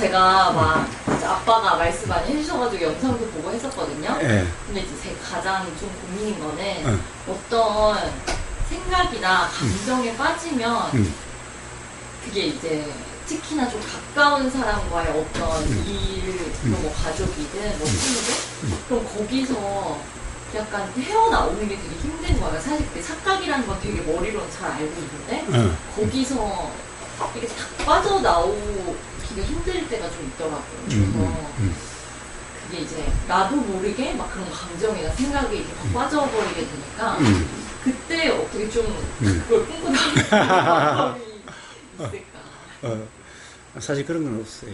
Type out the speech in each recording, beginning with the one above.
제가 막 이제 아빠가 말씀 많이 해주셔가지고 영상도 보고 했었거든요. 예. 근데 이제 제가 가장 좀 고민인 거는 어떤 생각이나 감정에 빠지면 그게 이제 특히나 좀 가까운 사람과의 어떤 일, 뭐 가족이든 뭐 친구든 그럼 거기서 약간 헤어나오는 게 되게 힘든 거예요. 사실 그게 착각이라는 건 되게 머리로는 잘 알고 있는데 거기서 이게 탁 빠져나오기가 힘들 때가 좀 있더라고요. 그래서 그게 이제 나도 모르게 막 그런 감정이나 생각이 이렇게 막 빠져버리게 되니까 그때 어떻게 좀 그걸 끊고 나가는 방법이 있을까? 사실 그런 건 없어요.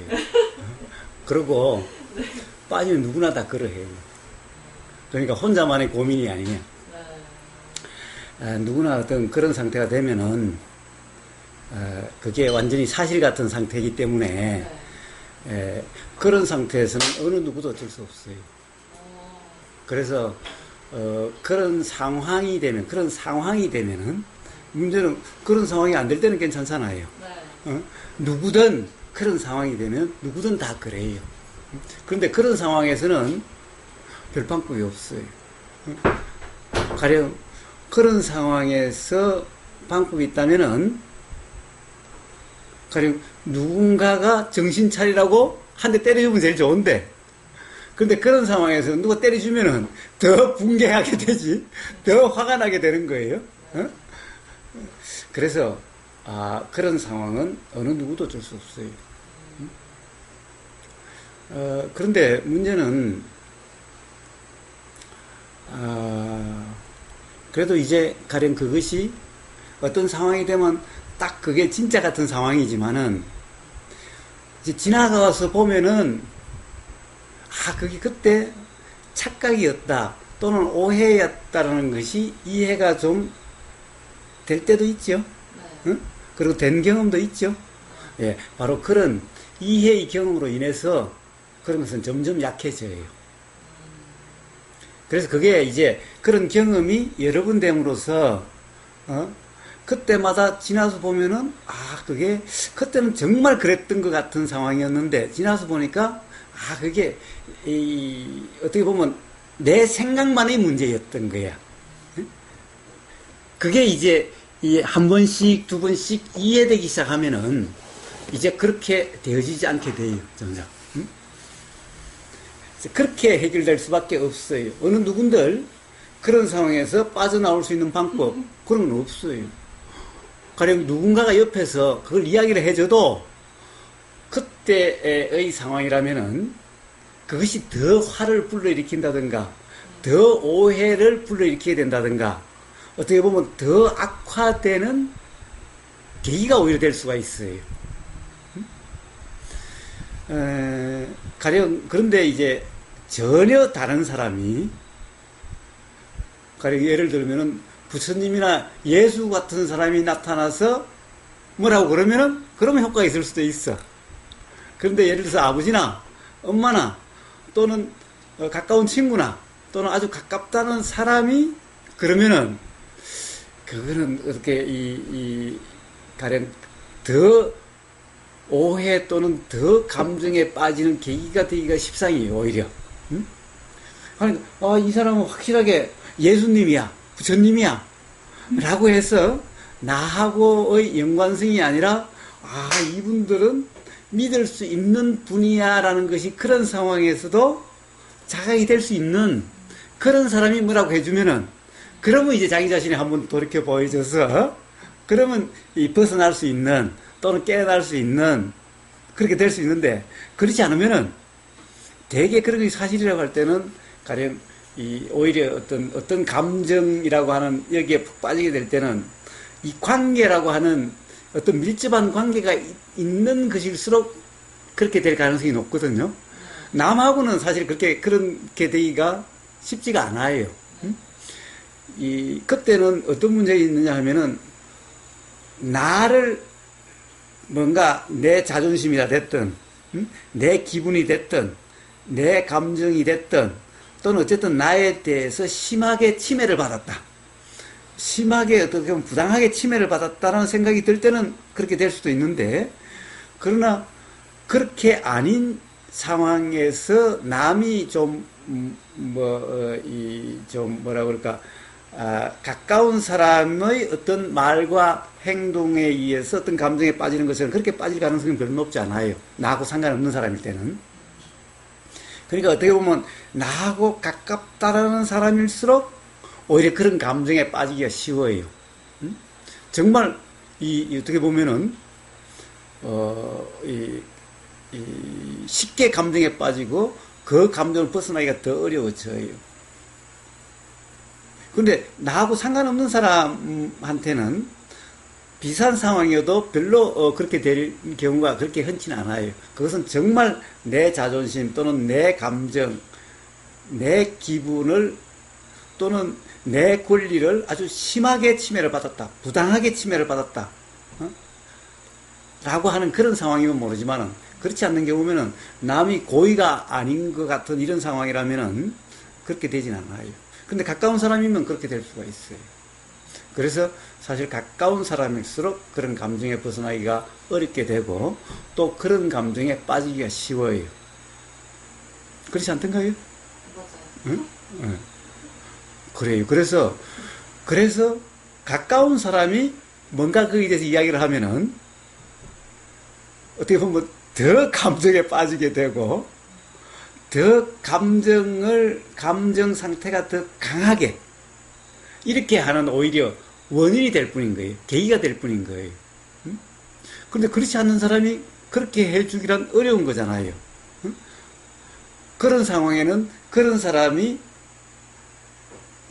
그리고 네. 빠지면 누구나 다 그러해요. 그러니까 혼자만의 고민이 아니냐. 네. 누구나 어떤 그런 상태가 되면은 그게 완전히 사실 같은 상태이기 때문에 네. 그런 상태에서는 어느 누구도 어쩔 수 없어요. 그래서 그런 상황이 되면은 문제는 그런 상황이 안 될 때는 괜찮잖아요. 네. 누구든 그런 상황이 되면 누구든 다 그래요. 그런데 그런 상황에서는 별 방법이 없어요. 가령 그런 상황에서 방법이 있다면은 가령 누군가가 정신 차리라고 한 대 때려주면 제일 좋은데, 근데 그런 상황에서 누가 때려주면은 더 붕괴하게 되지, 더 화가 나게 되는 거예요. 그래서 그런 상황은 어느 누구도 어쩔 수 없어요. 그런데 문제는 그래도 이제 가령 그것이 어떤 상황이 되면 딱 그게 진짜 같은 상황이지만은 이제 지나가서 보면은 그게 그때 착각이었다 또는 오해였다라는 것이 이해가 좀 될 때도 있죠. 네. 응? 그리고 된 경험도 있죠. 예, 바로 그런 이해의 경험으로 인해서 그런 것은 점점 약해져요. 그래서 그게 이제 그런 경험이 여러 번 됨으로써 그때마다 지나서 보면은 그게 그때는 정말 그랬던 것 같은 상황이었는데 지나서 보니까 그게 어떻게 보면 내 생각만의 문제였던 거야. 그게 이제 한 번씩 두 번씩 이해되기 시작하면은 이제 그렇게 되어지지 않게 돼요. 점점. 그렇게 해결될 수밖에 없어요. 어느 누군들 그런 상황에서 빠져나올 수 있는 방법 그런 건 없어요. 가령 누군가가 옆에서 그걸 이야기를 해줘도 그때의 상황이라면은 그것이 더 화를 불러일으킨다든가 더 오해를 불러일으키게 된다든가 어떻게 보면 더 악화되는 계기가 오히려 될 수가 있어요. 가령 그런데 이제 전혀 다른 사람이 가령 예를 들면은 부처님이나 예수 같은 사람이 나타나서 뭐라고 그러면은 그러면 효과가 있을 수도 있어. 그런데 예를 들어서 아버지나 엄마나 또는 가까운 친구나 또는 아주 가깝다는 사람이 그러면은 그거는 어떻게 가령 더 오해 또는 더 감정에 빠지는 계기가 되기가 십상이에요, 오히려. 응? 그러니까, 이 사람은 확실하게 예수님이야, 부처님이야, 라고 해서 나하고의 연관성이 아니라, 이분들은 믿을 수 있는 분이야, 라는 것이 그런 상황에서도 자각이 될 수 있는 그런 사람이 뭐라고 해주면은, 그러면 이제 자기 자신이 한번 돌이켜 보여줘서, 그러면 벗어날 수 있는, 또는 깨어날 수 있는 그렇게 될 수 있는데 그렇지 않으면은 대개 그런 것이 사실이라고 할 때는 가령 오히려 어떤 감정이라고 하는 여기에 푹 빠지게 될 때는 이 관계라고 하는 어떤 밀접한 관계가 있는 것일수록 그렇게 될 가능성이 높거든요. 남하고는 사실 그렇게 되기가 쉽지가 않아요. 그때는 어떤 문제가 있느냐 하면은 나를 뭔가 내 자존심이라 됐든 내 기분이 됐든 내 감정이 됐든 또는 어쨌든 나에 대해서 심하게 침해를 받았다. 심하게 어떻게 보면 부당하게 침해를 받았다는 생각이 들 때는 그렇게 될 수도 있는데 그러나 그렇게 아닌 상황에서 남이 좀, 좀 뭐라 그럴까, 가까운 사람의 어떤 말과 행동에 의해서 어떤 감정에 빠지는 것은 그렇게 빠질 가능성이 별로 높지 않아요. 나하고 상관없는 사람일 때는. 그러니까 어떻게 보면 나하고 가깝다라는 사람일수록 오히려 그런 감정에 빠지기가 쉬워요. 정말 어떻게 보면은 쉽게 감정에 빠지고 그 감정을 벗어나기가 더 어려워져요. 근데 나하고 상관없는 사람한테는 비슷한 상황이어도 별로 그렇게 될 경우가 그렇게 흔치는 않아요. 그것은 정말 내 자존심 또는 내 감정, 내 기분을 또는 내 권리를 아주 심하게 침해를 받았다. 부당하게 침해를 받았다. 라고 하는 그런 상황이면 모르지만은 그렇지 않는 경우면은 남이 고의가 아닌 것 같은 이런 상황이라면은 그렇게 되진 않아요. 근데 가까운 사람이면 그렇게 될 수가 있어요. 그래서 사실 가까운 사람일수록 그런 감정에 벗어나기가 어렵게 되고 또 그런 감정에 빠지기가 쉬워요. 그렇지 않던가요? 맞아요. 응? 그래요. 그래서 가까운 사람이 뭔가 거기에 대해서 이야기를 하면은 어떻게 보면 더 감정에 빠지게 되고 더 감정 상태가 더 강하게 이렇게 하는 오히려 원인이 될 뿐인 거예요. 계기가 될 뿐인 거예요. 그런데 그렇지 않는 사람이 그렇게 해주기란 어려운 거잖아요. 그런 상황에는 그런 사람이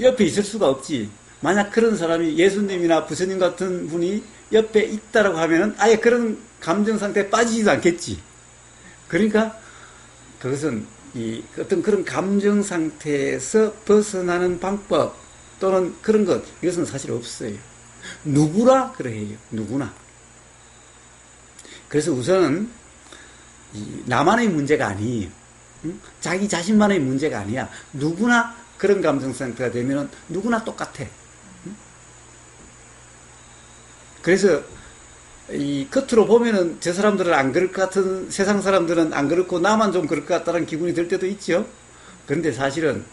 옆에 있을 수가 없지. 만약 그런 사람이 예수님이나 부처님 같은 분이 옆에 있다라고 하면은 아예 그런 감정 상태에 빠지지도 않겠지. 그러니까 그것은 어떤 그런 감정 상태에서 벗어나는 방법 또는 그런 것, 이것은 사실 없어요. 누구나 그래요. 누구나. 그래서 우선은 나만의 문제가 아니에요. 자기 자신만의 문제가 아니야. 누구나 그런 감정 상태가 되면 누구나 똑같아. 그래서 겉으로 보면은 저 사람들은 안 그럴 것 같은, 세상 사람들은 안 그렇고 나만 좀 그럴 것 같다는 기분이 들 때도 있죠. 그런데 사실은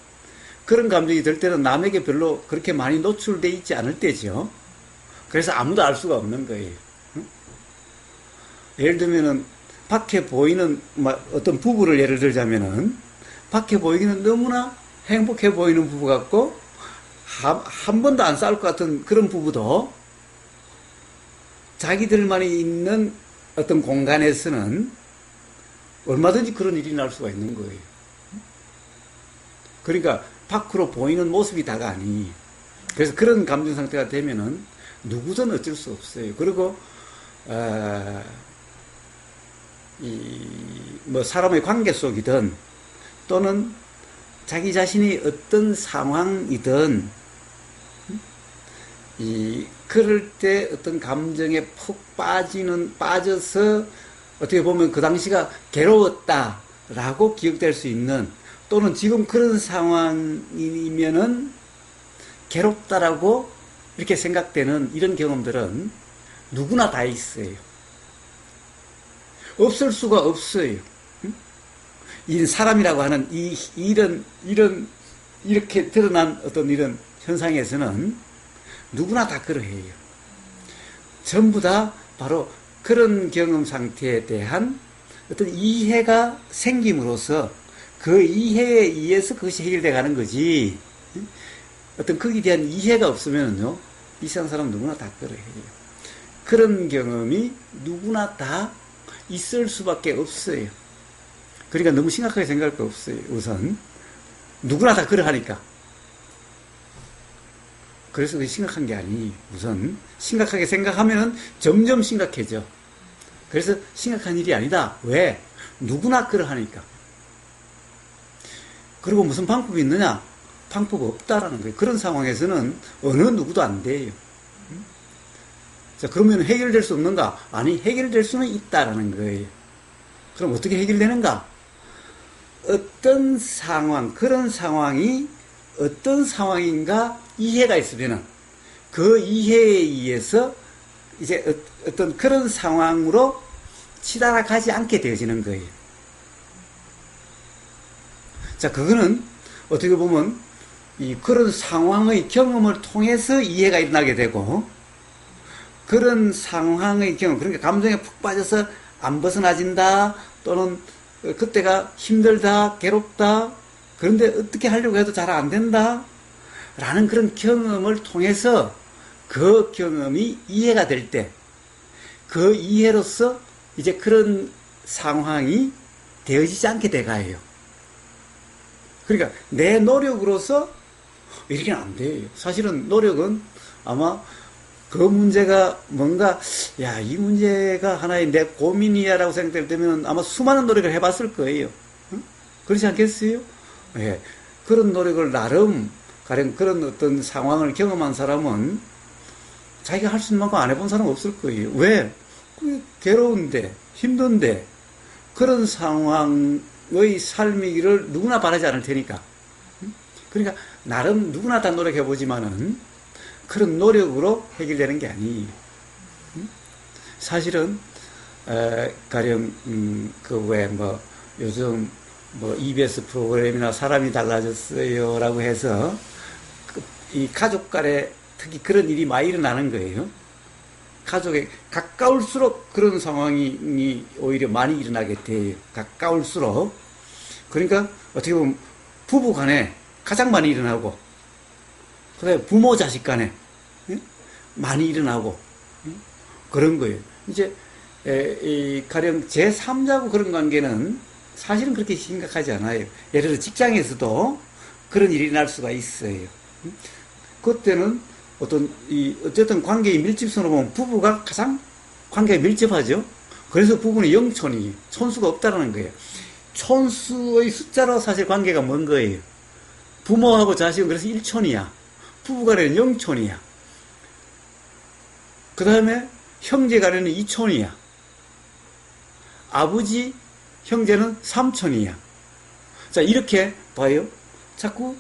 그런 감정이 들 때는 남에게 별로 그렇게 많이 노출돼 있지 않을 때죠. 그래서 아무도 알 수가 없는 거예요. 예를 들면은 밖에 보이는 어떤 부부를 예를 들자면은 밖에 보이기는 너무나 행복해 보이는 부부 같고 한 번도 안 싸울 것 같은 그런 부부도 자기들만이 있는 어떤 공간에서는 얼마든지 그런 일이 날 수가 있는 거예요. 그러니까 밖으로 보이는 모습이 다가 아니. 그래서 그런 감정 상태가 되면은 누구든 어쩔 수 없어요. 그리고 사람의 관계 속이든 또는 자기 자신이 어떤 상황이든 그럴 때 어떤 감정에 푹 빠져서 어떻게 보면 그 당시가 괴로웠다라고 기억될 수 있는 또는 지금 그런 상황이면은 괴롭다라고 이렇게 생각되는 이런 경험들은 누구나 다 있어요. 없을 수가 없어요. 이 사람이라고 하는 이렇게 드러난 어떤 이런 현상에서는 누구나 다 그러해요. 전부 다 바로 그런 경험 상태에 대한 어떤 이해가 생김으로써 그 이해에 의해서 그것이 해결돼 가는 거지. 어떤 거기에 대한 이해가 없으면요, 이 세상 사람 누구나 다 그러해요. 그런 경험이 누구나 다 있을 수밖에 없어요. 그러니까 너무 심각하게 생각할 거 없어요. 우선 누구나 다 그러하니까. 그래서 그게 심각한 게 아니. 우선 심각하게 생각하면은 점점 심각해져. 그래서 심각한 일이 아니다. 왜? 누구나 그러하니까. 그리고 무슨 방법이 있느냐? 방법 없다라는 거예요. 그런 상황에서는 어느 누구도 안 돼요. 자, 그러면 해결될 수 없는가? 아니, 해결될 수는 있다라는 거예요. 그럼 어떻게 해결되는가? 어떤 상황, 그런 상황이 어떤 상황인가 이해가 있으면은 그 이해에 의해서 이제 어떤 그런 상황으로 치달아가지 않게 되어지는 거예요. 자, 그거는 어떻게 보면 그런 상황의 경험을 통해서 이해가 일어나게 되고, 그런 상황의 경험, 그러니까 감정에 푹 빠져서 안 벗어나진다, 또는 그때가 힘들다, 괴롭다, 그런데 어떻게 하려고 해도 잘 안 된다, 라는 그런 경험을 통해서 그 경험이 이해가 될 때, 그 이해로서 이제 그런 상황이 되어지지 않게 돼가요. 그러니까 내 노력으로서 이렇게는 안 돼요. 사실은 노력은 아마 그 문제가 뭔가, 야, 이 문제가 하나의 내 고민이야라고 생각될 때면 아마 수많은 노력을 해봤을 거예요. 응? 그렇지 않겠어요? 예. 그런 노력을 나름, 가령 그런 어떤 상황을 경험한 사람은 자기가 할 수 있는 만큼 안 해본 사람은 없을 거예요. 왜? 괴로운데, 힘든데, 그런 상황의 삶이기를 누구나 바라지 않을 테니까. 그러니까, 나름 누구나 다 노력해보지만은, 그런 노력으로 해결되는 게 아니에요. 사실은, 가령, 요즘, EBS 프로그램이나 사람이 달라졌어요. 라고 해서, 이 가족 간에 특히 그런 일이 많이 일어나는 거예요. 가족에 가까울수록 그런 상황이 오히려 많이 일어나게 돼요. 가까울수록. 그러니까 어떻게 보면 부부 간에 가장 많이 일어나고, 그다음에 부모 자식 간에 많이 일어나고, 그런 거예요. 이제 가령 제3자고 그런 관계는 사실은 그렇게 심각하지 않아요. 예를 들어 직장에서도 그런 일이 날 수가 있어요. 그때는 어쨌든 관계의 밀집선으로 보면 부부가 가장 관계가 밀접하죠. 그래서 부부는 영촌이, 촌수가 없다라는 거예요. 촌수의 숫자로 사실 관계가 먼 거예요. 부모하고 자식은 그래서 1촌이야. 부부간에는 0촌이야. 그 다음에 형제간에는 2촌이야. 아버지, 형제는 3촌이야. 자, 이렇게 봐요. 자꾸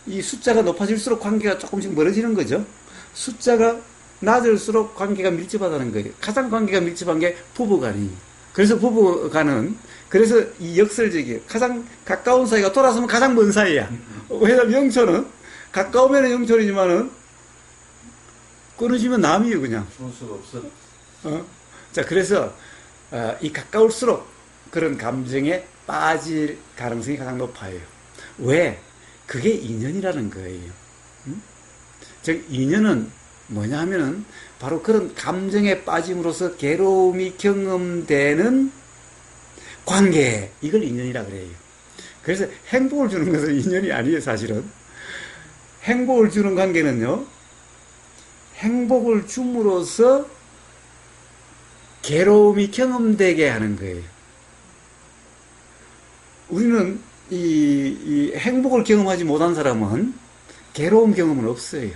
이 숫자가 높아질수록 관계가 조금씩 멀어지는 거죠. 숫자가 낮을수록 관계가 밀집하다는 거예요. 가장 관계가 밀집한 게 부부간이. 그래서 부부간은, 그래서 이 역설적이에요. 가장 가까운 사이가 돌아서면 가장 먼 사이야. 왜냐면 영촌은, 가까우면 영촌이지만은, 끊어지면 남이에요, 그냥. 수가 없어. 자, 그래서, 이 가까울수록 그런 감정에 빠질 가능성이 가장 높아요. 왜? 그게 인연이라는 거예요. 즉, 인연은 뭐냐 하면은, 바로 그런 감정에 빠짐으로써 괴로움이 경험되는 관계, 이걸 인연이라 그래요. 그래서 행복을 주는 것은 인연이 아니에요, 사실은. 행복을 주는 관계는요, 행복을 줌으로써 괴로움이 경험되게 하는 거예요. 우리는 이 행복을 경험하지 못한 사람은 괴로움 경험은 없어요.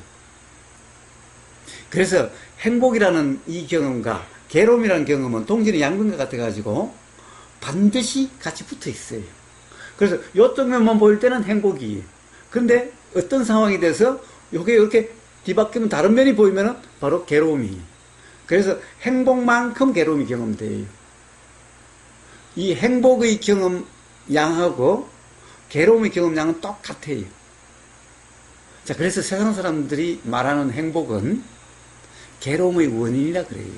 그래서 행복이라는 이 경험과 괴로움이라는 경험은 동전의 양면과 같아가지고 반드시 같이 붙어 있어요. 그래서 이쪽 면만 보일 때는 행복이에요. 그런데 어떤 상황이 돼서 이게 이렇게 뒤바뀌면 다른 면이 보이면 바로 괴로움이에요. 그래서 행복만큼 괴로움이 경험돼요. 이 행복의 경험 양하고 괴로움의 경험량은 똑같아요. 자, 그래서 세상 사람들이 말하는 행복은 괴로움의 원인이라 그래요.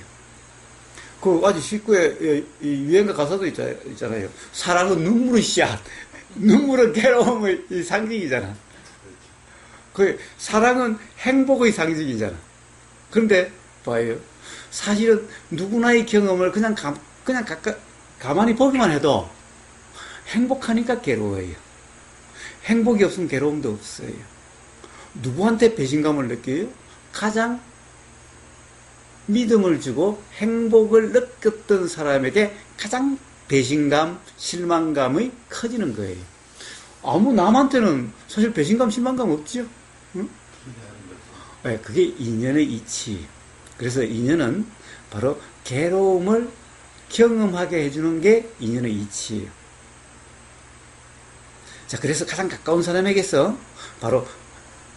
그 아주 쉽게 유행가 가사도 있잖아요. 사랑은 눈물의 씨앗. 눈물은 괴로움의 상징이잖아. 그 사랑은 행복의 상징이잖아. 그런데 봐요. 사실은 누구나의 경험을 그냥 가만히 보기만 해도 행복하니까 괴로워요. 행복이 없으면 괴로움도 없어요. 누구한테 배신감을 느껴요? 가장 믿음을 주고 행복을 느꼈던 사람에게 가장 배신감, 실망감이 커지는 거예요. 아무 남한테는 사실 배신감, 실망감 없죠? 응? 네, 그게 인연의 이치. 그래서 인연은 바로 괴로움을 경험하게 해주는 게 인연의 이치예요. 자, 그래서 가장 가까운 사람에게서 바로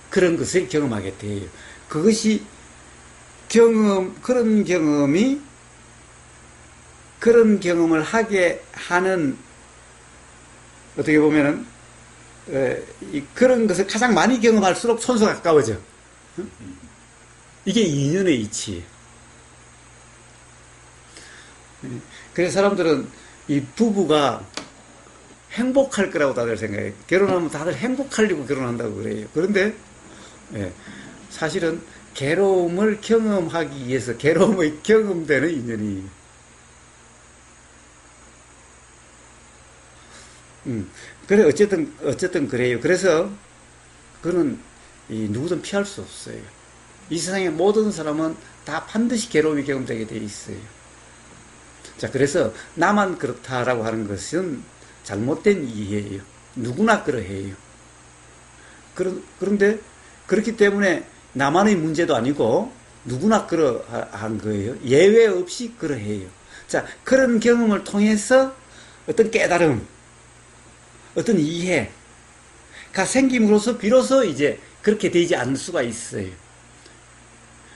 그런 것을 경험하게 돼요. 그것이 그런 경험이 그런 경험을 하게 하는, 어떻게 보면은 그런 것을 가장 많이 경험할수록 손수가 가까워져. 이게 인연의 이치. 그래서 사람들은 이 부부가 행복할 거라고 다들 생각해요. 결혼하면 다들 행복하려고 결혼한다고 그래요. 그런데 사실은 괴로움을 경험하기 위해서 괴로움의 경험되는 인연이. 그래, 어쨌든 그래요. 그래서, 그는, 누구든 피할 수 없어요. 이 세상의 모든 사람은 다 반드시 괴로움이 경험되게 돼 있어요. 자, 그래서, 나만 그렇다라고 하는 것은 잘못된 이해예요. 누구나 그러해요. 그런데, 그렇기 때문에, 나만의 문제도 아니고, 누구나 그러한 거예요. 예외 없이 그러해요. 자, 그런 경험을 통해서 어떤 깨달음, 어떤 이해가 생김으로써 비로소 이제 그렇게 되지 않을 수가 있어요.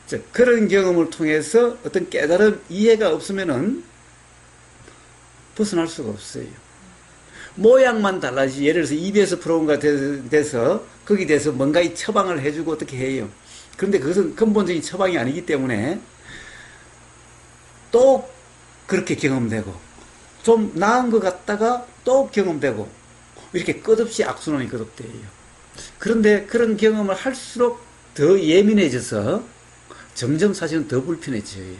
자, 그런 경험을 통해서 어떤 깨달음, 이해가 없으면은 벗어날 수가 없어요. 모양만 달라지, 예를 들어서 EBS 프로그램가 돼서 거기에 대해서 뭔가 이 처방을 해주고 어떻게 해요. 그런데 그것은 근본적인 처방이 아니기 때문에 또 그렇게 경험되고 좀 나은 것 같다가 또 경험되고 이렇게 끝없이 악순환이 거듭돼요. 그런데 그런 경험을 할수록 더 예민해져서 점점 사실은 더 불편해져요.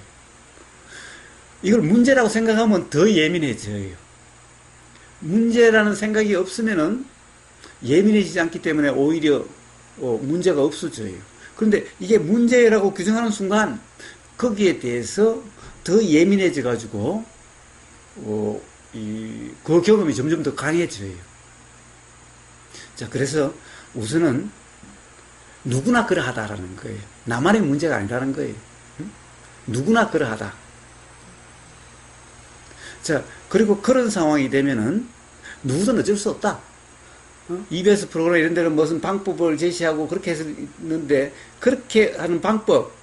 이걸 문제라고 생각하면 더 예민해져요. 문제라는 생각이 없으면은 예민해지지 않기 때문에 오히려 문제가 없어져요. 그런데 이게 문제라고 규정하는 순간 거기에 대해서 더 예민해져 가지고 그 경험이 점점 더 강해져요. 자, 그래서 우선은 누구나 그러하다라는 거예요. 나만의 문제가 아니라는 거예요. 누구나 그러하다. 자, 그리고 그런 상황이 되면은 누구든 어쩔 수 없다. EBS 프로그램 이런 데는 무슨 방법을 제시하고 그렇게 했는데 그렇게 하는 방법,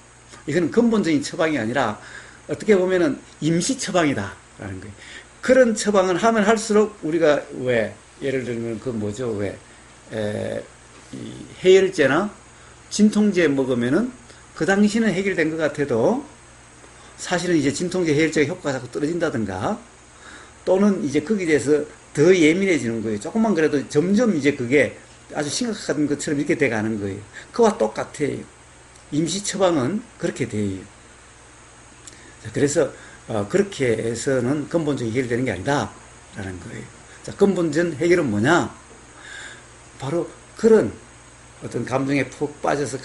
이건 근본적인 처방이 아니라 어떻게 보면은 임시 처방이다라는 거예요. 그런 처방을 하면 할수록 우리가 예를 들면 이 해열제나 진통제 먹으면은 그 당시는 해결된 것 같아도 사실은 이제 진통제 해열제가 효과가 자꾸 떨어진다든가 또는 이제 거기에 대해서 더 예민해지는 거예요. 조금만 그래도 점점 이제 그게 아주 심각한 것처럼 이렇게 돼가는 거예요. 그와 똑같아요. 임시 처방은 그렇게 돼요. 그래서 그렇게 해서는 근본적인 해결이 되는 게 아니다 라는 거예요. 자, 근본적인 해결은 뭐냐? 바로 그런 어떤 감정에 푹 빠져서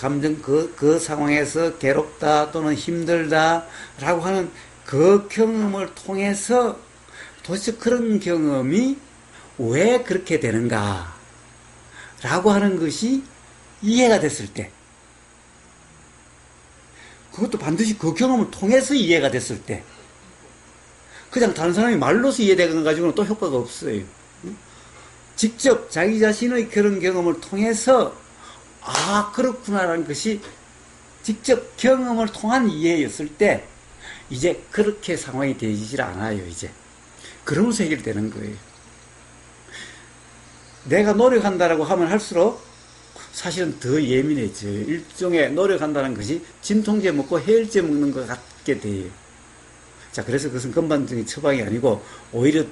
그 상황에서 괴롭다 또는 힘들다 라고 하는 그 경험을 통해서 도대체 그런 경험이 왜 그렇게 되는가 라고 하는 것이 이해가 됐을 때, 그것도 반드시 그 경험을 통해서 이해가 됐을 때, 그냥 다른 사람이 말로서 이해되는 거 가지고는 또 효과가 없어요. 직접 자기 자신의 그런 경험을 통해서 그렇구나라는 것이 직접 경험을 통한 이해였을 때 이제 그렇게 상황이 되질 않아요. 이제 그러면서 해결되는 거예요. 내가 노력한다라고 하면 할수록 사실은 더 예민해져요. 일종의 노력한다는 것이 진통제 먹고 해열제 먹는 것 같게 돼요. 자, 그래서 그것은 근본적인 처방이 아니고 오히려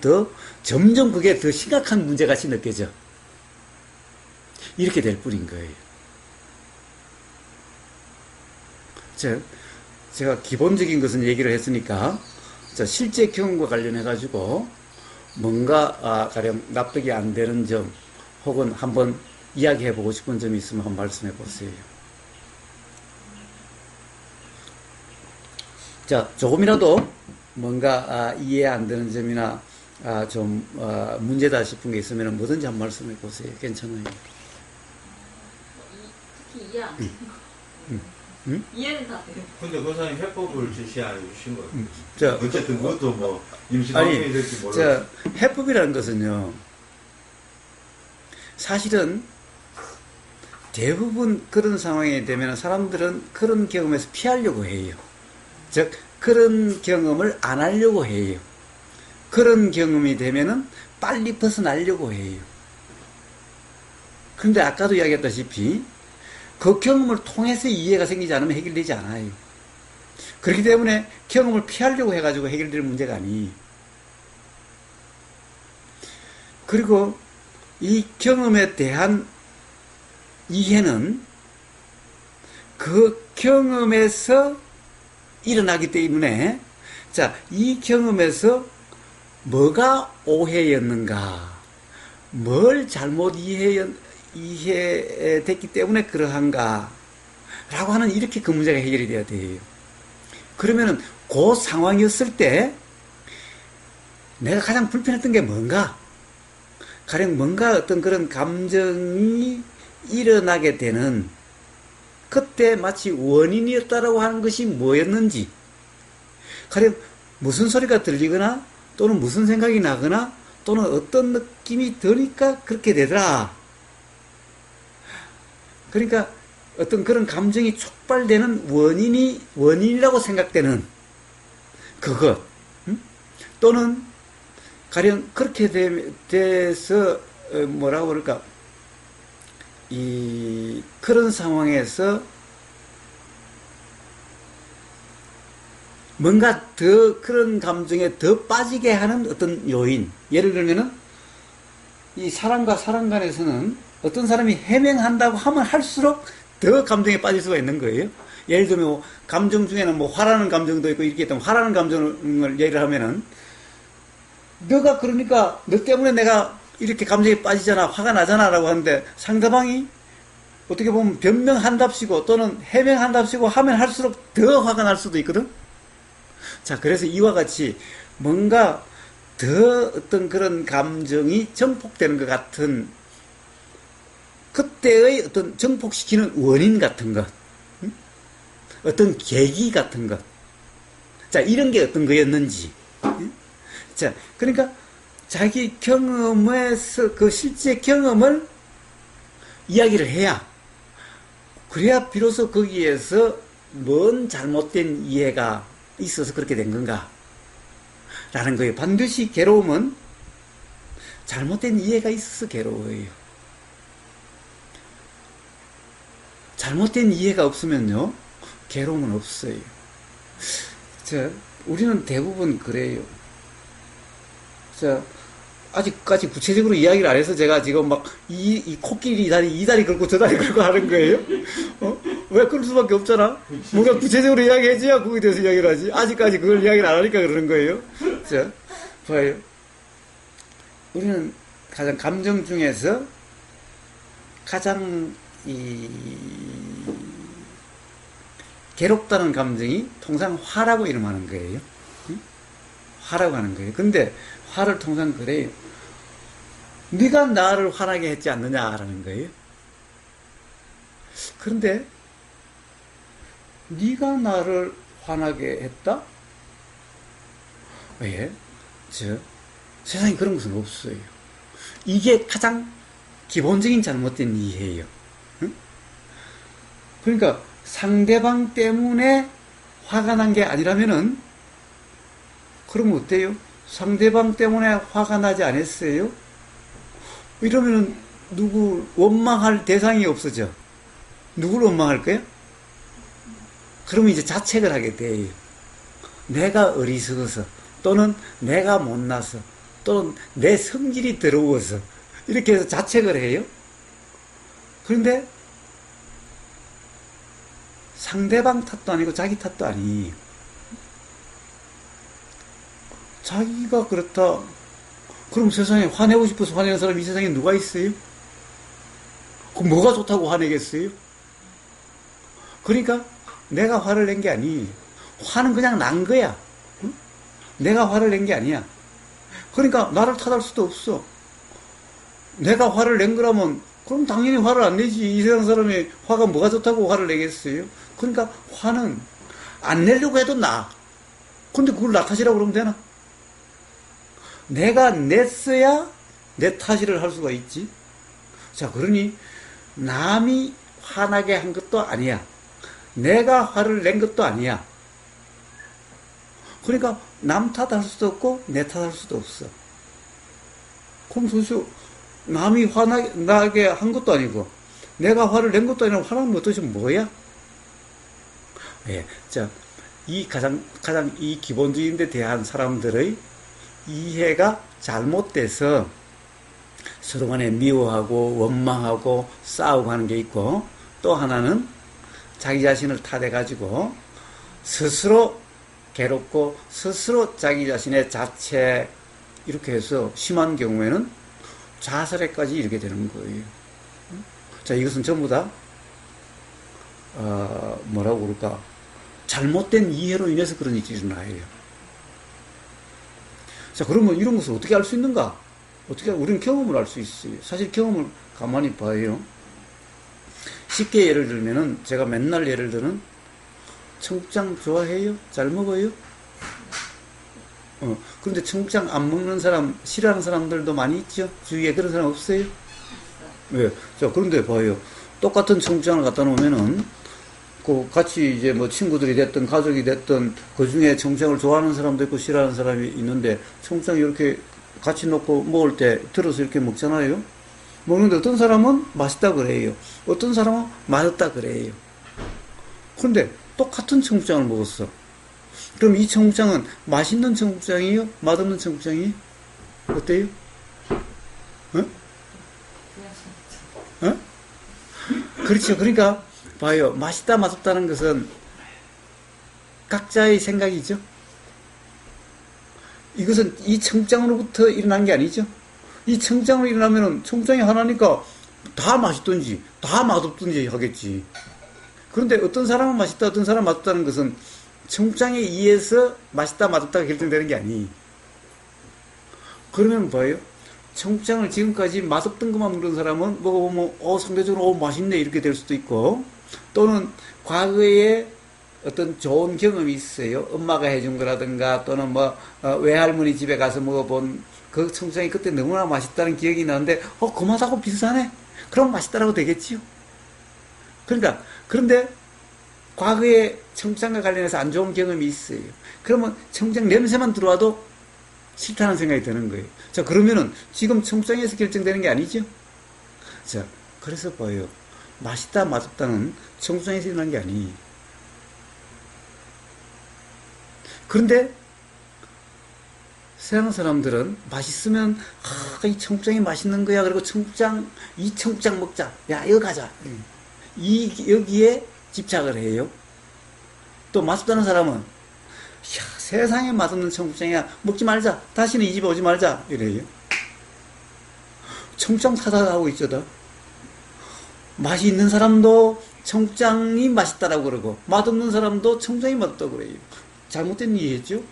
점점 그게 더 심각한 문제같이 느껴져. 이렇게 될 뿐인 거예요. 제가 기본적인 것은 얘기를 했으니까, 자, 실제 경험과 관련해가지고 뭔가 가령 납득이 안 되는 점 혹은 한번 이야기해보고 싶은 점이 있으면 한번 말씀해보세요. 자, 조금이라도 뭔가 이해 안 되는 점이나 좀 문제다 싶은 게 있으면 뭐든지 한번 말씀해 보세요. 괜찮아요. 특히 이해 안 되는 거. 이해는 다 돼요. 근데 그 사람이 해법을 제시해 주신 거예요. 자, 어쨌든 그것도 뭐 임시방송이 될지 몰라요. 자, 해법이라는 것은요, 사실은 대부분 그런 상황이 되면 사람들은 그런 경험에서 피하려고 해요. 즉, 그런 경험을 안 하려고 해요. 그런 경험이 되면은 빨리 벗어나려고 해요. 그런데 아까도 이야기했다시피 그 경험을 통해서 이해가 생기지 않으면 해결되지 않아요. 그렇기 때문에 경험을 피하려고 해가지고 해결될 문제가 아니에요. 그리고 이 경험에 대한 이해는 그 경험에서 일어나기 때문에, 자, 이 경험에서 뭐가 오해였는가, 뭘 잘못 이해됐기 때문에 그러한가 라고 하는, 이렇게 그 문제가 해결이 돼야 돼요. 그러면은 그 상황이었을 때 내가 가장 불편했던 게 뭔가, 가령 뭔가 어떤 그런 감정이 일어나게 되는 그때 마치 원인이었다라고 하는 것이 뭐였는지, 가령 무슨 소리가 들리거나 또는 무슨 생각이 나거나 또는 어떤 느낌이 드니까 그렇게 되더라. 그러니까 어떤 그런 감정이 촉발되는 원인이라고 생각되는 그것, 또는 가령 그렇게 돼서 뭐라고 그럴까, 그런 상황에서 뭔가 더 그런 감정에 더 빠지게 하는 어떤 요인, 예를 들면은 이 사람과 사람 간에서는 어떤 사람이 해명한다고 하면 할수록 더 감정에 빠질 수가 있는 거예요. 예를 들면 뭐 감정 중에는 뭐 화라는 감정도 있고, 이렇게 했다면 화라는 감정을 예를 하면은, 너가 그러니까 너 때문에 내가 이렇게 감정에 빠지잖아, 화가 나잖아 라고 하는데, 상대방이 어떻게 보면 변명한답시고 또는 해명한답시고 하면 할수록 더 화가 날 수도 있거든. 자, 그래서 이와 같이 뭔가 더 어떤 그런 감정이 증폭되는 것 같은, 그때의 어떤 증폭시키는 원인 같은 것, 어떤 계기 같은 것, 자, 이런 게 어떤 거였는지, 자, 그러니까 자기 경험에서 그 실제 경험을 이야기를 해야, 그래야 비로소 거기에서 뭔 잘못된 이해가 있어서 그렇게 된 건가 라는 거예요. 반드시 괴로움은 잘못된 이해가 있어서 괴로워요. 잘못된 이해가 없으면요, 괴로움은 없어요. 자, 우리는 대부분 그래요. 자, 아직까지 구체적으로 이야기를 안 해서 제가 지금 막 이 코끼리 다리, 이 다리 걸고 저 다리 걸고 하는 거예요? 왜 그럴 수밖에 없잖아? 뭔가 구체적으로 이야기해줘야 그거에 대해서 이야기를 하지. 아직까지 그걸 이야기를 안 하니까 그러는 거예요. 자, 봐요. 우리는 가장 감정 중에서 가장 괴롭다는 감정이 통상 화라고 이름하는 거예요. 응? 화라고 하는 거예요. 근데 화를 통상 그래요. 네가 나를 화나게 했지 않느냐라는 거예요. 그런데 네가 나를 화나게 했다? 왜? 세상에 그런 것은 없어요. 이게 가장 기본적인 잘못된 이해예요. 응? 그러니까 상대방 때문에 화가 난 게 아니라면은, 그러면 어때요? 상대방 때문에 화가 나지 않았어요? 이러면은 누구 원망할 대상이 없어져. 누구를 원망할 거야? 그러면 이제 자책을 하게 돼요. 내가 어리석어서, 또는 내가 못나서, 또는 내 성질이 더러워서, 이렇게 해서 자책을 해요. 그런데 상대방 탓도 아니고 자기 탓도 아니. 자기가 그렇다. 그럼 세상에 화내고 싶어서 화내는 사람이 이 세상에 누가 있어요? 그럼 뭐가 좋다고 화내겠어요? 그러니까 내가 화를 낸 게 아니. 화는 그냥 난 거야. 응? 내가 화를 낸 게 아니야. 그러니까 나를 탓할 수도 없어. 내가 화를 낸 거라면 그럼 당연히 화를 안 내지. 이 세상 사람이 화가 뭐가 좋다고 화를 내겠어요? 그러니까 화는 안 내려고 해도 나. 근데 그걸 나 탓이라고 그러면 되나? 내가 냈어야 내 탓을 할 수가 있지. 자, 그러니 남이 화나게 한 것도 아니야. 내가 화를 낸 것도 아니야. 그러니까 남 탓할 수도 없고 내 탓할 수도 없어. 그럼 도대체 남이 화나게 한 것도 아니고 내가 화를 낸 것도 아니고 화나면 도대체 뭐야? 예, 자, 이 가장 이 기본주의인 데 대한 사람들의 이해가 잘못돼서 서로 간에 미워하고 원망하고 싸우고 하는 게 있고, 또 하나는 자기 자신을 탓해가지고 스스로 괴롭고 스스로 자기 자신의 자책 이렇게 해서 심한 경우에는 자살에까지 이르게 되는 거예요. 자, 이것은 전부 다 뭐라고 그럴까, 잘못된 이해로 인해서 그런 일이 일어나요. 자, 그러면 이런 것을 어떻게 알 수 있는가? 어떻게, 우리는 경험을 알 수 있어요. 사실 경험을 가만히 봐요. 쉽게 예를 들면은, 제가 맨날 예를 들은, 청국장 좋아해요? 잘 먹어요? 그런데 청국장 안 먹는 사람, 싫어하는 사람들도 많이 있죠? 주위에 그런 사람 없어요? 네. 자, 그런데 봐요. 똑같은 청국장을 갖다 놓으면은, 같이 이제 뭐 친구들이 됐든 가족이 됐든 그 중에 청국장을 좋아하는 사람도 있고 싫어하는 사람이 있는데, 청국장 이렇게 같이 놓고 먹을 때 들어서 이렇게 먹잖아요. 먹는데 어떤 사람은 맛있다 그래요. 어떤 사람은 맛없다 그래요. 그런데 똑같은 청국장을 먹었어. 그럼 이 청국장은 맛있는 청국장이에요? 맛없는 청국장이에요? 어때요? 그렇죠. 그러니까 봐요. 맛있다 맛없다는 것은 각자의 생각이죠. 이것은 이 청국장으로부터 일어난 게 아니죠. 이 청국장으로 일어나면은 청국장이 하나니까 다 맛있든지 다 맛없든지 하겠지. 그런데 어떤 사람은 맛있다, 어떤 사람은 맛없다는 것은 청국장에 의해서 맛있다 맛없다가 결정되는 게 아니. 그러면 봐요. 청국장을 지금까지 맛없던 것만 먹는 사람은 먹어보면 상대적으로 맛있네 이렇게 될 수도 있고, 또는 과거에 어떤 좋은 경험이 있어요. 엄마가 해준 거라든가, 또는 외할머니 집에 가서 먹어본 그 청국장이 그때 너무나 맛있다는 기억이 나는데, 그 맛하고 비슷하네? 그럼 맛있다라고 되겠지요. 그러니까, 그런데 과거에 청국장과 관련해서 안 좋은 경험이 있어요. 그러면 청국장 냄새만 들어와도 싫다는 생각이 드는 거예요. 자, 그러면은 지금 청국장에서 결정되는 게 아니죠? 자, 그래서 봐요. 맛있다, 맛없다는 청국장에서 일어난 게 아니에요. 그런데 서양 사람들은 맛있으면 이 청국장이 맛있는 거야. 그리고 이 청국장 먹자. 야, 이거 가자. 여기에 집착을 해요. 또 맛없다는 사람은 세상에 맛없는 청국장이야. 먹지 말자. 다시는 이 집에 오지 말자. 이래요. 청국장 타다하고 있잖아. 맛이 있는 사람도 청국장이 맛있다라고 그러고, 맛없는 사람도 청국장이 맛없다고 그래요. 잘못된 이해했죠?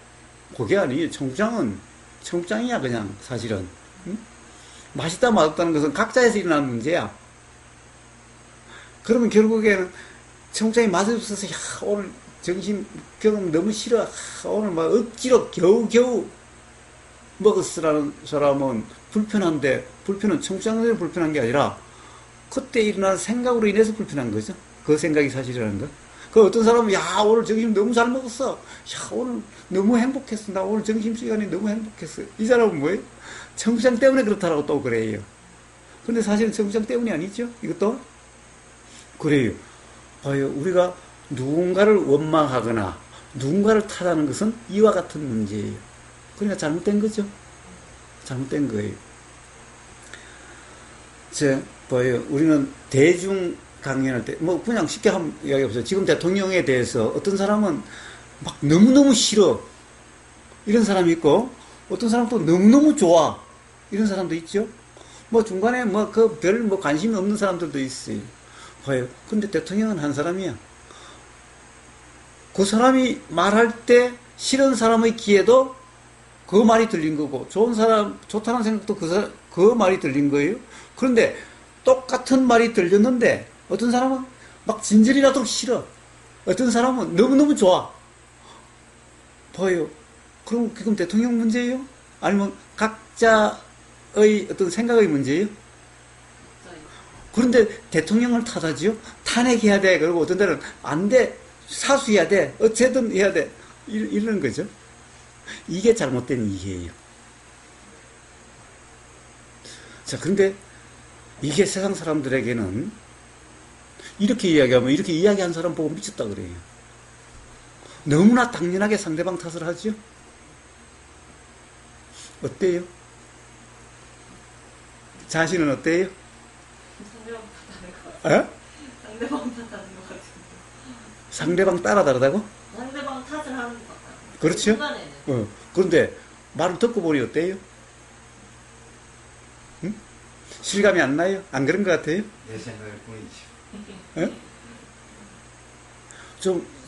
그게 아니에요. 청국장은 청국장이야, 그냥, 사실은. 응? 맛있다, 맛없다는 것은 각자에서 일어나는 문제야. 그러면 결국에는 청국장이 맛이 없어서, 오늘 정신 경험 너무 싫어. 오늘 막 억지로 겨우겨우 먹었으라는 사람은 불편한데, 불편은 청국장이 불편한 게 아니라, 그때 일어난 생각으로 인해서 불편한 거죠. 그 생각이 사실이라는 거. 그 어떤 사람은, 오늘 점심 너무 잘 먹었어. 오늘 너무 행복했어. 나 오늘 점심시간이 너무 행복했어. 이 사람은 뭐예요? 청국장 때문에 그렇다라고 또 그래요. 근데 사실은 청국장 때문이 아니죠? 이것도? 그래요. 봐요. 우리가 누군가를 원망하거나 누군가를 탓하는 것은 이와 같은 문제예요. 그러니까 잘못된 거죠. 잘못된 거예요. 봐요. 우리는 대중 강연할 때, 그냥 쉽게 한번 이야기해보세요. 지금 대통령에 대해서 어떤 사람은 막 너무너무 싫어. 이런 사람이 있고, 어떤 사람은 또 너무너무 좋아. 이런 사람도 있죠. 중간에 별 관심이 없는 사람들도 있어요. 봐요. 근데 대통령은 한 사람이야. 그 사람이 말할 때 싫은 사람의 귀에도 그 말이 들린 거고, 좋다는 생각도 그 말이 들린 거예요. 그런데 똑같은 말이 들렸는데, 어떤 사람은 막 진절이라도 싫어. 어떤 사람은 너무너무 좋아. 봐요. 그럼 그건 대통령 문제예요? 아니면 각자의 어떤 생각의 문제예요? 그런데 대통령을 탓하지요? 탄핵해야 돼. 그리고 어떤 데는 안 돼. 사수해야 돼. 어쨌든 해야 돼. 이런 거죠. 이게 잘못된 이해예요. 자, 그런데 이게 세상 사람들에게는 이렇게 이야기하면 이렇게 이야기한 사람 보고 미쳤다 그래요. 너무나 당연하게 상대방 탓을 하죠. 어때요? 자신은 어때요? 상대방 탓하는 것 같아요. 에? 상대방 탓하는 것 같은데. 상대방 따라 다르다고? 상대방 탓을 하는 것 같아요. 그렇죠? 순간에는. 그런데 말을 듣고 보니 어때요? 응? 실감이 안 나요? 안 그런 것 같아요? 내 생각일 뿐이지. 에?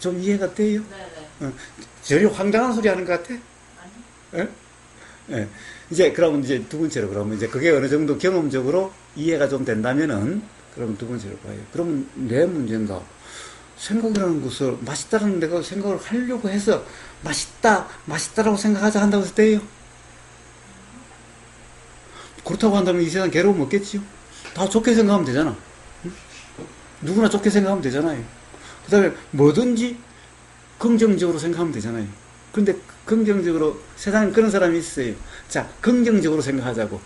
좀 이해가 돼요? 네네. 전혀 황당한 소리 하는 것 같아? 아니. 예? 예. 이제, 그러면 이제 두 번째로, 그러면 이제 그게 어느 정도 경험적으로 이해가 좀 된다면은, 그러면 두 번째로 봐요. 그러면 내 문제인가? 생각이라는 것을 맛있다라는 내가 생각을 하려고 해서 맛있다라고 생각하자 한다고 해서 돼요? 그렇다고 한다면 이 세상 괴로움 없겠지요? 다 좋게 생각하면 되잖아. 응? 누구나 좋게 생각하면 되잖아요. 그 다음에 뭐든지 긍정적으로 생각하면 되잖아요. 그런데 긍정적으로, 세상에 그런 사람이 있어요. 자, 긍정적으로 생각하자고.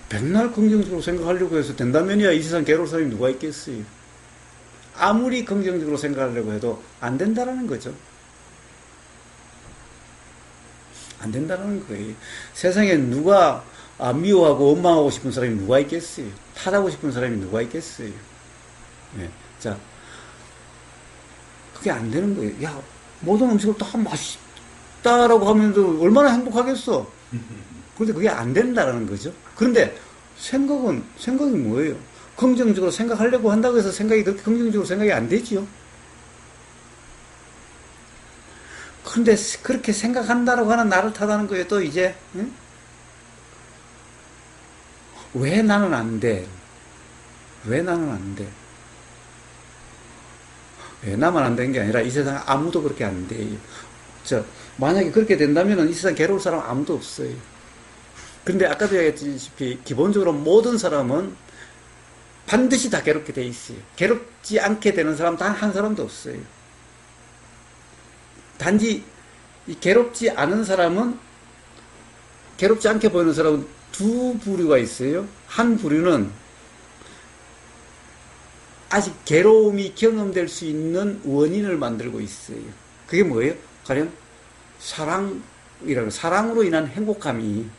백날 긍정적으로 생각하려고 해서 된다면야 이 세상 괴로울 사람이 누가 있겠어요. 아무리 긍정적으로 생각하려고 해도 안 된다라는 거죠. 안 된다라는 거예요. 세상에 누가 미워하고 원망하고 싶은 사람이 누가 있겠어요. 탓하고 싶은 사람이 누가 있겠어요. 네. 자, 그게 안 되는 거예요. 야, 모든 음식을 다 맛있다라고 하면서 얼마나 행복하겠어. 그런데 그게 안 된다라는 거죠. 그런데 생각이 뭐예요? 긍정적으로 생각하려고 한다고 해서 생각이 그렇게 긍정적으로 생각이 안 되지요. 그런데 그렇게 생각한다라고 하는 나를 탓하는 거예요. 또 이제 응? 왜 나는 안 돼? 왜 나는 안 돼? 왜 나만 안 되는 게 아니라 이 세상에 아무도 그렇게 안 돼요. 만약에 그렇게 된다면 이 세상 괴로울 사람 아무도 없어요. 근데 아까도 얘기했다시피 기본적으로 모든 사람은 반드시 다 괴롭게 돼 있어요. 괴롭지 않게 되는 사람 단 한 사람도 없어요. 단지 이 괴롭지 않은 사람은, 괴롭지 않게 보이는 사람은 두 부류가 있어요. 한 부류는 아직 괴로움이 경험될 수 있는 원인을 만들고 있어요. 그게 뭐예요? 가령 사랑으로 인한 행복감이.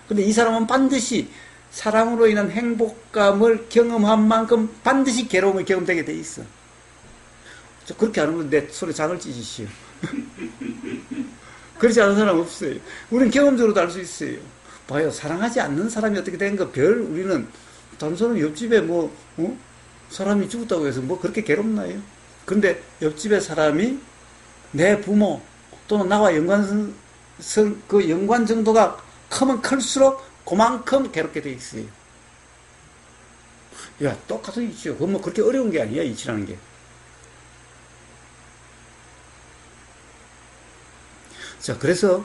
근데 이 사람은 반드시 사랑으로 인한 행복감을 경험한 만큼 반드시 괴로움을 경험되게 돼 있어. 그렇게 안 하면 내 손에 장을 찢으시오. 그렇지 않은 사람 없어요. 우리는 경험적으로도 알 수 있어요. 봐요. 사랑하지 않는 사람이 어떻게 된 거 우리는 단순히 옆집에 사람이 죽었다고 해서 그렇게 괴롭나요? 근데 옆집에 사람이 내 부모 또는 나와 그 연관 정도가 크면 클수록 그만큼 괴롭게 돼 있어요. 야, 똑같은 이치요. 그건 그렇게 어려운 게 아니야, 이치라는 게. 자, 그래서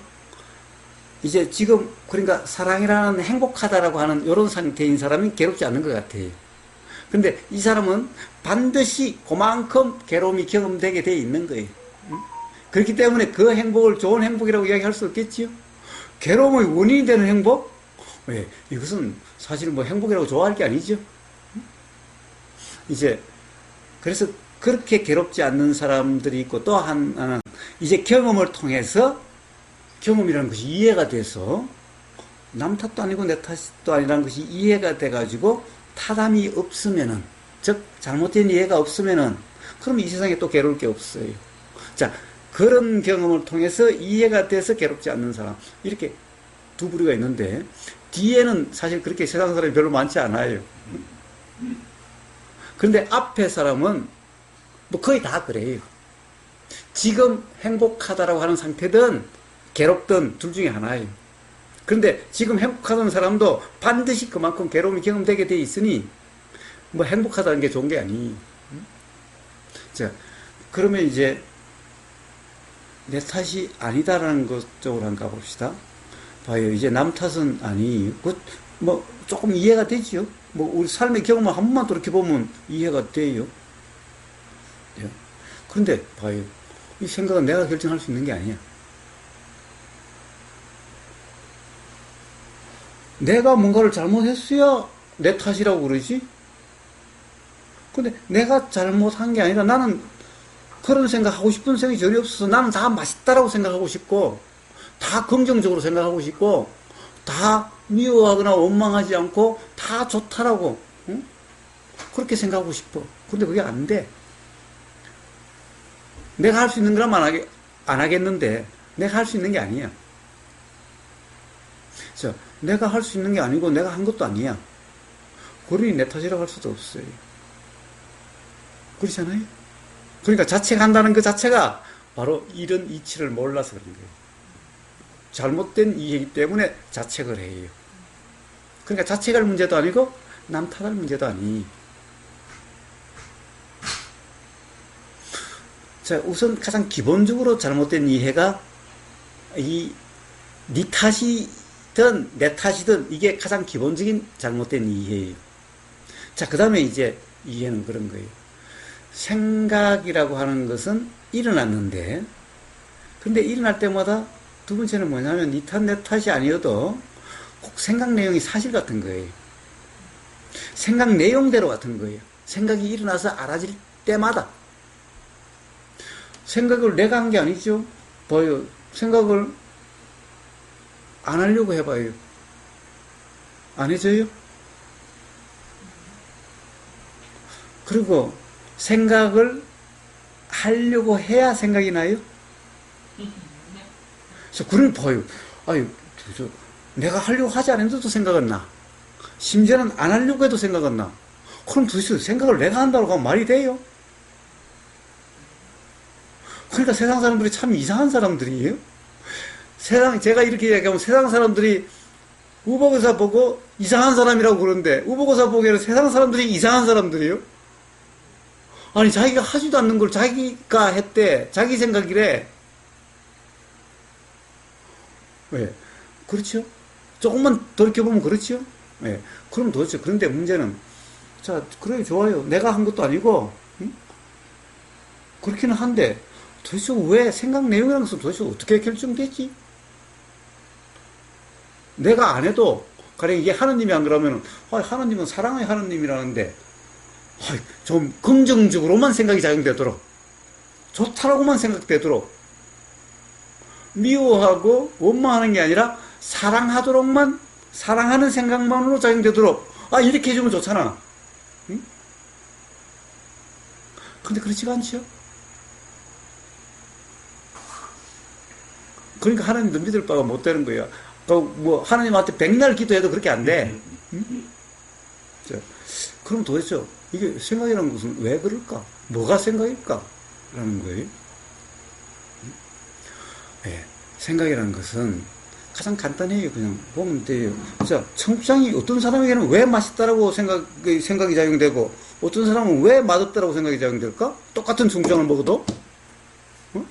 이제 지금 그러니까 사랑이라는 행복하다라고 하는 이런 상태인 사람이 괴롭지 않는 것 같아요. 근데 이 사람은 반드시 그만큼 괴로움이 경험되게 돼 있는 거예요. 그렇기 때문에 그 행복을 좋은 행복이라고 이야기할 수 없겠지요. 괴로움의 원인이 되는 행복? 왜? 이것은 사실 행복이라고 좋아할 게 아니죠. 이제 그래서 그렇게 괴롭지 않는 사람들이 있고, 또 하나는 이제 경험을 통해서, 경험이라는 것이 이해가 돼서 남 탓도 아니고 내 탓도 아니라는 것이 이해가 돼가지고 타담이 없으면은, 즉 잘못된 이해가 없으면은, 그럼 이 세상에 또 괴로울 게 없어요. 자, 그런 경험을 통해서 이해가 돼서 괴롭지 않는 사람, 이렇게 두 부류가 있는데, 뒤에는 사실 그렇게 세상 사람이 별로 많지 않아요. 그런데 앞에 사람은 거의 다 그래요. 지금 행복하다라고 하는 상태든 괴롭든 둘 중에 하나예요. 그런데 지금 행복하던 사람도 반드시 그만큼 괴로움이 경험되게 돼 있으니 행복하다는 게 좋은 게 아니에요. 자, 그러면 이제 내 탓이 아니다라는 것 쪽으로 한번 가봅시다. 봐요. 이제 남 탓은 아니. 조금 이해가 되지요. 우리 삶의 경험을 한 번만 더 이렇게 보면 이해가 돼요. 예. 그런데 봐요. 이 생각은 내가 결정할 수 있는 게 아니야. 내가 뭔가를 잘못했어야 내 탓이라고 그러지. 근데 내가 잘못한 게 아니라 나는 그런 생각하고 싶은 생각이 전혀 없어서 나는 다 맛있다라고 생각하고 싶고 다 긍정적으로 생각하고 싶고 다 미워하거나 원망하지 않고 다 좋다라고 응? 그렇게 생각하고 싶어. 근데 그게 안 돼. 내가 할 수 있는 거라면 안 하겠는데 내가 할 수 있는 게 아니야. 그래서 내가 할 수 있는 게 아니고 내가 한 것도 아니야. 그러니 내 탓이라고 할 수도 없어요. 그렇잖아요. 그러니까 자책한다는 그 자체가 바로 이런 이치를 몰라서 그런 거예요. 잘못된 이해이기 때문에 자책을 해요. 그러니까 자책할 문제도 아니고 남 탓할 문제도 아니. 자, 우선 가장 기본적으로 잘못된 이해가 네 탓이든 내 탓이든 이게 가장 기본적인 잘못된 이해예요. 자, 그 다음에 이제 이해는 그런 거예요. 생각이라고 하는 것은 일어났는데, 근데 일어날 때마다 두 번째는 뭐냐면 네 탓, 내 탓이 아니어도 꼭 생각 내용이 사실 같은 거예요. 생각 내용대로 같은 거예요. 생각이 일어나서 알아질 때마다. 생각을 내가 한 게 아니죠. 봐요. 생각을 안 하려고 해봐요. 안 해져요? 그리고 생각을 하려고 해야 생각이 나요? 그래서 그걸 봐요. 아유, 내가 하려고 하지 않았는데도 생각은 나. 심지어는 안 하려고 해도 생각은 나. 그럼 도대체 생각을 내가 한다고 하면 말이 돼요? 그러니까 세상 사람들이 참 이상한 사람들이에요. 제가 이렇게 이야기하면 세상 사람들이 우복의사 보고 이상한 사람이라고 그러는데 우복의사 보기에는 세상 사람들이 이상한 사람들이에요. 아니, 자기가 하지도 않는 걸 자기가 했대. 자기 생각이래. 왜? 그렇죠? 조금만 돌이켜보면 그렇죠? 예. 그럼 도대체, 그런데 문제는, 자, 그래, 좋아요. 내가 한 것도 아니고, 응? 그렇기는 한데, 도대체 왜 생각 내용이라는 것은 도대체 어떻게 결정되지? 내가 안 해도, 가령 이게 하느님이 안 그러면, 하느님은 사랑의 하느님이라는데, 좀 긍정적으로만 생각이 작용되도록, 좋다라고만 생각되도록, 미워하고 원망하는 게 아니라 사랑하도록만, 사랑하는 생각만으로 작용되도록, 이렇게 해주면 좋잖아. 응? 근데 그렇지가 않죠? 그러니까 하나님도 믿을 바가 못 되는 거예요. 하나님한테 백날 기도해도 그렇게 안 돼. 응? 자, 그럼 도대체 이게 생각이라는 것은 왜 그럴까? 뭐가 생각일까? 라는 거예요. 네, 생각이라는 것은 가장 간단해요. 그냥 보면 돼요. 자, 청국장이 어떤 사람에게는 왜 맛있다라고 생각이 작용되고, 어떤 사람은 왜 맛없다라고 생각이 작용될까? 똑같은 청국장을 먹어도? 어?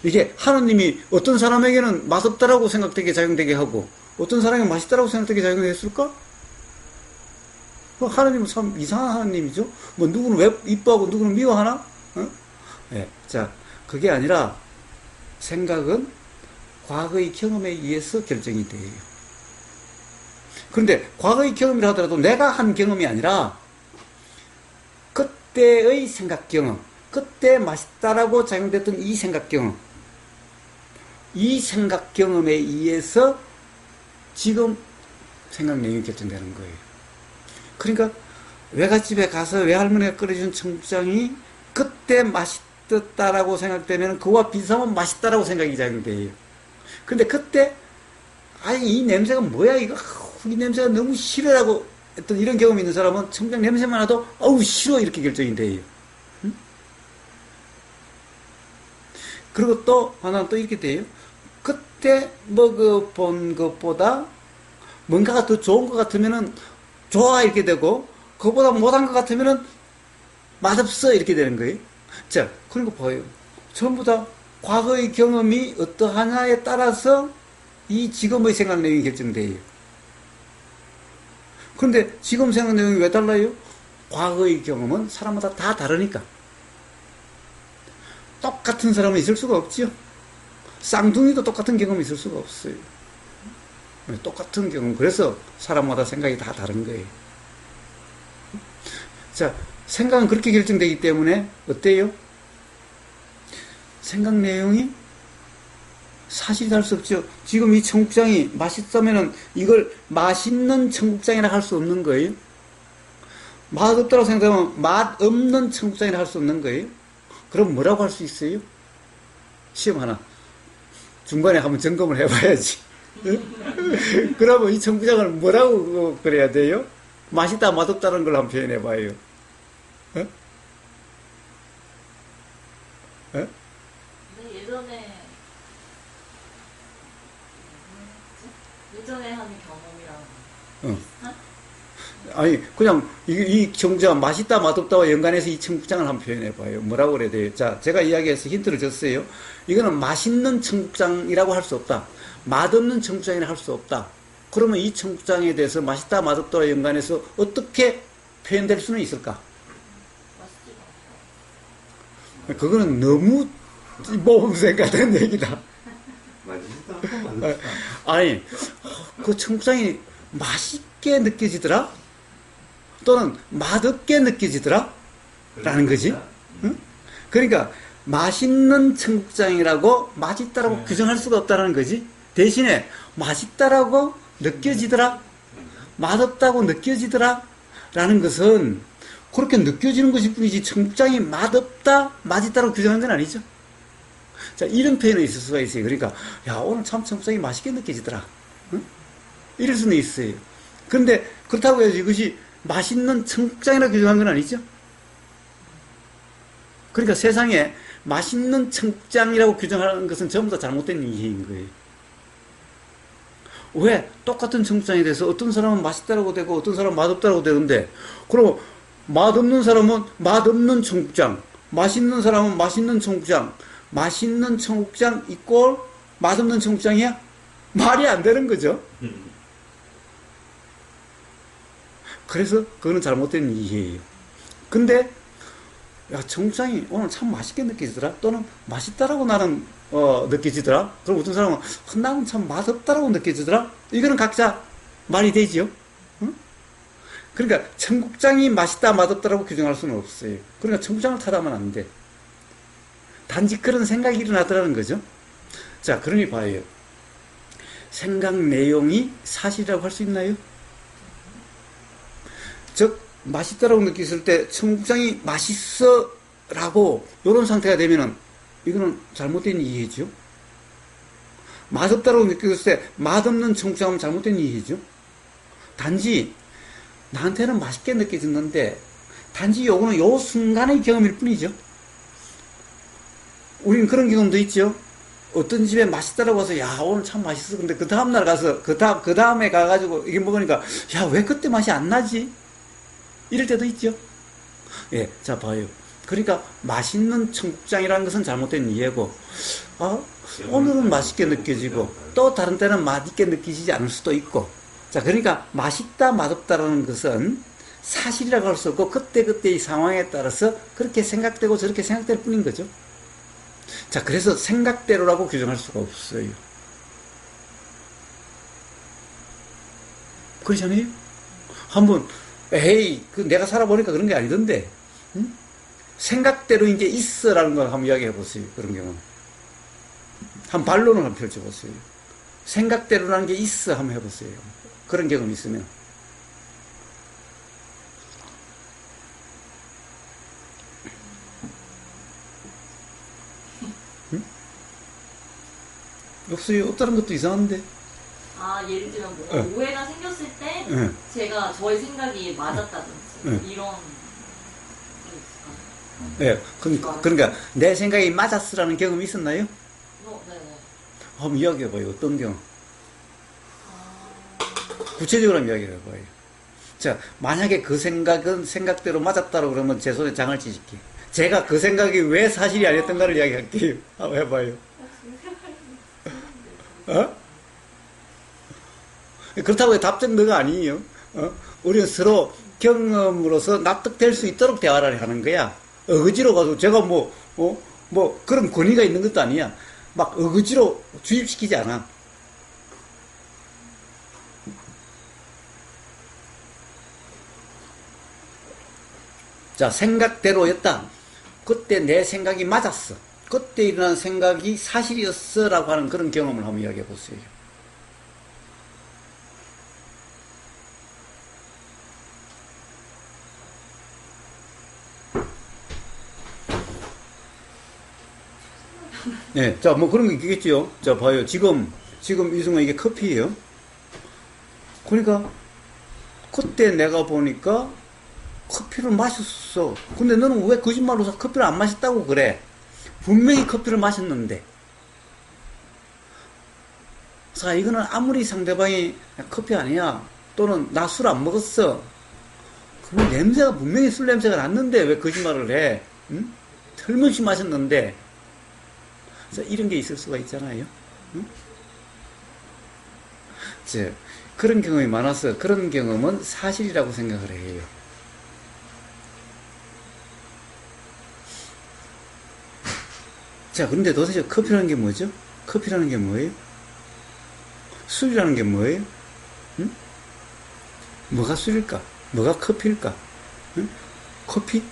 이게 하나님이 어떤 사람에게는 맛없다라고 생각되게 작용되게 하고, 어떤 사람에게 맛있다라고 생각되게 작용했을까? 하나님은 참 이상한 하나님이죠. 누구는 왜 이뻐하고 누구는 미워하나? 어? 네, 자, 그게 아니라 생각은 과거의 경험에 의해서 결정이 돼요. 그런데 과거의 경험이라 하더라도 내가 한 경험이 아니라 그때의 생각 경험, 그때 맛있다라고 작용됐던 이 생각 경험, 이 생각 경험에 의해서 지금 생각 내용이 결정되는 거예요. 그러니까 외갓집에 가서 외할머니가 끓여준 청국장이 그때 맛있었다라고 생각되면 그와 비슷하면 맛있다라고 생각이 작용돼요. 근데 그때 이 냄새가 뭐야 이거, 이 냄새가 너무 싫어라고 했던 이런 경험이 있는 사람은 청국장 냄새만 나도 어우 싫어 이렇게 결정이 돼요. 응? 그리고 또 하나는 또 이렇게 돼요. 그때 먹어본 것보다 뭔가가 더 좋은 것 같으면은 좋아 이렇게 되고, 그거보다 못한 것 같으면은 맛없어 이렇게 되는 거예요. 자, 그리고 봐요. 전부 다 과거의 경험이 어떠하냐에 따라서 이 지금의 생각 내용이 결정돼요. 그런데 지금 생각 내용이 왜 달라요? 과거의 경험은 사람마다 다 다르니까. 똑같은 사람은 있을 수가 없죠. 쌍둥이도 똑같은 경험이 있을 수가 없어요. 똑같은 경우, 그래서 사람마다 생각이 다 다른 거예요. 자, 생각은 그렇게 결정되기 때문에 어때요? 생각 내용이 사실이 될 수 없죠. 지금 이 청국장이 맛있다면은 이걸 맛있는 청국장이라 할 수 없는 거예요. 맛없다고 생각하면 맛없는 청국장이라 할 수 없는 거예요. 그럼 뭐라고 할 수 있어요? 시험 하나. 중간에 한번 점검을 해봐야지. 그러면 이 청국장을 뭐라고 그래야 돼요? 맛있다, 맛없다는 걸 한번 표현해봐요. 어? 어? 예전에 하는 경험이랑 비슷한? 아니, 그냥 이 청국장 맛있다, 맛없다와 연관해서 이 청국장을 한번 표현해봐요. 뭐라고 그래야 돼요? 자, 제가 이야기해서 힌트를 줬어요. 이거는 맛있는 청국장이라고 할 수 없다. 맛없는 청국장이라 할 수 없다. 그러면 이 청국장에 대해서 맛있다, 맛없다와 연관해서 어떻게 표현될 수는 있을까? 그거는 너무 모범생 같은 얘기다. 아니, 그 청국장이 맛있게 느껴지더라? 또는 맛없게 느껴지더라? 라는 거지. 응? 그러니까 맛있는 청국장이라고 맛있다라고 규정할 수가 없다는 거지. 대신에 맛있다라고 느껴지더라? 맛없다고 느껴지더라? 라는 것은 그렇게 느껴지는 것일 뿐이지 청국장이 맛없다, 맛있다라고 규정한 건 아니죠. 자, 이런 표현이 있을 수가 있어요. 그러니까, 야, 오늘 참 청국장이 맛있게 느껴지더라. 응? 이럴 수는 있어요. 그런데 그렇다고 해서 이것이 맛있는 청국장이라고 규정한 건 아니죠. 그러니까 세상에 맛있는 청국장이라고 규정하는 것은 전부 다 잘못된 이해인 거예요. 왜? 똑같은 청국장에 대해서 어떤 사람은 맛있다라고 되고 어떤 사람은 맛없다라고 되는데, 그럼 맛없는 사람은 맛없는 청국장, 맛있는 사람은 맛있는 청국장, 맛있는 청국장 이꼴 맛없는 청국장이야? 말이 안 되는 거죠. 그래서 그거는 잘못된 이해예요. 근데 야, 청국장이 오늘 참 맛있게 느껴지더라, 또는 맛있다라고 나는 느껴지더라. 그럼 어떤 사람은 나는 참 맛없다라고 느껴지더라. 이거는 각자 말이 되지요. 응? 그러니까 청국장이 맛있다 맛없다라고 규정할 수는 없어요. 그러니까 청국장을 타다면 안 돼. 단지 그런 생각이 일어나더라는 거죠. 자, 그러니 봐요. 생각 내용이 사실이라고 할 수 있나요? 즉 맛있다라고 느꼈을 때 청국장이 맛있어 라고 이런 상태가 되면은 이거는 잘못된 이해죠. 맛없다라고 느꼈을 때 맛없는 청국장은 잘못된 이해죠. 단지 나한테는 맛있게 느껴졌는데 단지 요거는 요 순간의 경험일 뿐이죠. 우리는 그런 경험도 있죠. 어떤 집에 맛있다라고 해서 야, 오늘 참 맛있어. 근데 그 다음날 가서 그 다음에 가가지고 이게 먹으니까 야, 왜 그때 맛이 안 나지? 이럴 때도 있죠. 예, 자 봐요. 그러니까 맛있는 청국장이라는 것은 잘못된 이해고, 오늘은 맛있게 느껴지고 또 다른 때는 맛있게 느끼지 않을 수도 있고, 자, 그러니까 맛있다 맛없다라는 것은 사실이라고 할 수 없고 그때그때의 상황에 따라서 그렇게 생각되고 저렇게 생각될 뿐인 거죠. 자, 그래서 생각대로라고 규정할 수가 없어요. 그렇잖아요? 한번 에이, 내가 살아보니까 그런 게 아니던데, 응? 생각대로인 게 있어라는 걸 한번 이야기해 보세요. 그런 경우는 한 반론을 한번 펼쳐보세요. 생각대로라는 게 있어 한번 해보세요. 그런 경험이 있으면. 응? 없어요. 없다는 것도 이상한데. 예를 들면 뭐 오해가 생겼을 때 제가 저의 생각이 맞았다든지 이런 게 있을까요? 그러니까 내 생각이 맞았으라는 경험이 있었나요? 네네. 한번 이야기해봐요. 어떤 경험? 구체적으로 한번 이야기해봐요. 자, 만약에 그 생각은 생각대로 맞았다고 그러면 제 손에 장을 찢을게요. 제가 그 생각이 왜 사실이 아니었던가를 이야기할게요. 한번 해봐요. 그렇다고 답정 너가 아니에요. 우리는 서로 경험으로서 납득될 수 있도록 대화를 하는 거야. 억지로 가서 제가 뭐 그런 권위가 있는 것도 아니야. 막 억지로 주입시키지 않아. 자, 생각대로였다. 그때 내 생각이 맞았어. 그때 일어난 생각이 사실이었어. 라고 하는 그런 경험을 한번 이야기해 보세요. 네, 자, 뭐 그런 게 있겠죠. 자, 봐요. 지금 이 순간 이게 커피예요. 그러니까, 그때 내가 보니까 커피를 마셨어. 근데 너는 왜 거짓말로 커피를 안 마셨다고 그래? 분명히 커피를 마셨는데. 자, 이거는 아무리 상대방이 커피 아니야. 또는 나 술 안 먹었어. 그럼 냄새가 분명히 술 냄새가 났는데 왜 거짓말을 해? 응? 틀림없이 마셨는데. 그래서 이런 게 있을 수가 있잖아요. 응? 즉, 그런 경험이 많아서 그런 경험은 사실이라고 생각을 해요. 자, 근데 도대체 커피라는 게 뭐죠? 커피라는 게 뭐예요? 술이라는 게 뭐예요? 응? 뭐가 술일까? 뭐가 커피일까? 응? 커피?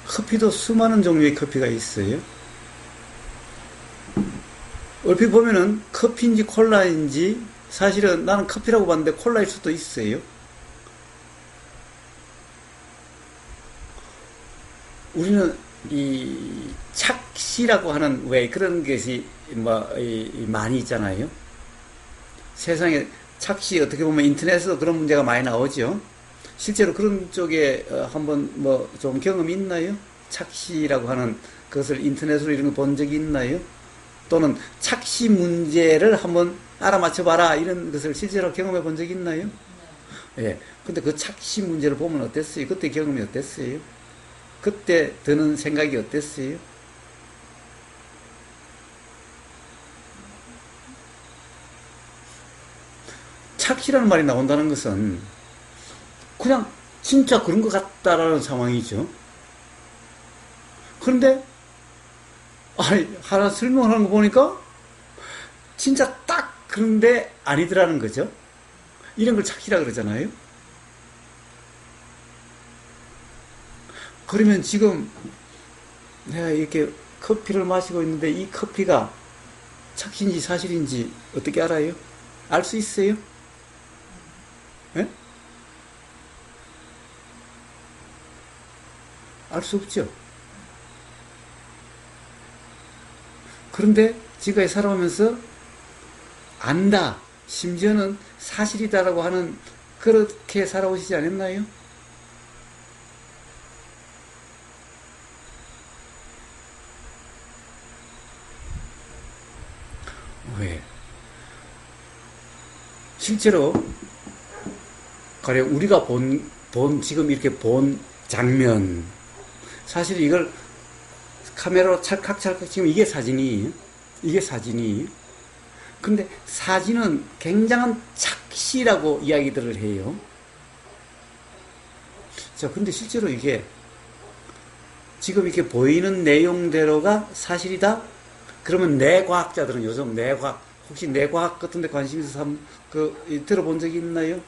커피도 수많은 종류의 커피가 있어요. 얼핏 보면은 커피인지 콜라인지 사실은 나는 커피라고 봤는데 콜라일 수도 있어요. 우리는 이 착시라고 하는 왜 그런 것이 많이 있잖아요. 세상에 착시 어떻게 보면 인터넷에서 그런 문제가 많이 나오죠. 실제로 그런 쪽에 한번 뭐 좀 경험이 있나요? 착시라고 하는 그것을 인터넷으로 이런 거 본 적이 있나요? 또는 착시 문제를 한번 알아맞혀봐라 이런 것을 실제로 경험해 본 적이 있나요? 예. 근데 그 착시 문제를 보면 어땠어요? 그때 경험이 어땠어요? 그때 드는 생각이 어땠어요? 착시라는 말이 나온다는 것은 그냥 진짜 그런 것 같다라는 상황이죠. 그런데 하나 설명하는 거 보니까 진짜 딱 그런데 아니더라는 거죠. 이런 걸 착시라 그러잖아요. 그러면 지금 내가 이렇게 커피를 마시고 있는데 이 커피가 착시인지 사실인지 어떻게 알아요? 알 수 있어요? 예? 알 수 없죠. 그런데 지금까지 살아오면서 안다, 심지어는 사실이다라고 하는 그렇게 살아오시지 않았나요? 왜? 실제로 가령 우리가 지금 이렇게 본 장면, 사실 이걸 카메라로 찰칵찰칵 지금 이게 사진이에요. 근데 사진은 굉장한 착시라고 이야기들을 해요. 자, 근데 실제로 이게 지금 이렇게 보이는 내용대로가 사실이다? 그러면 뇌과학자들은 요즘 혹시 뇌과학 같은 데 관심 있어서 들어본 적이 있나요?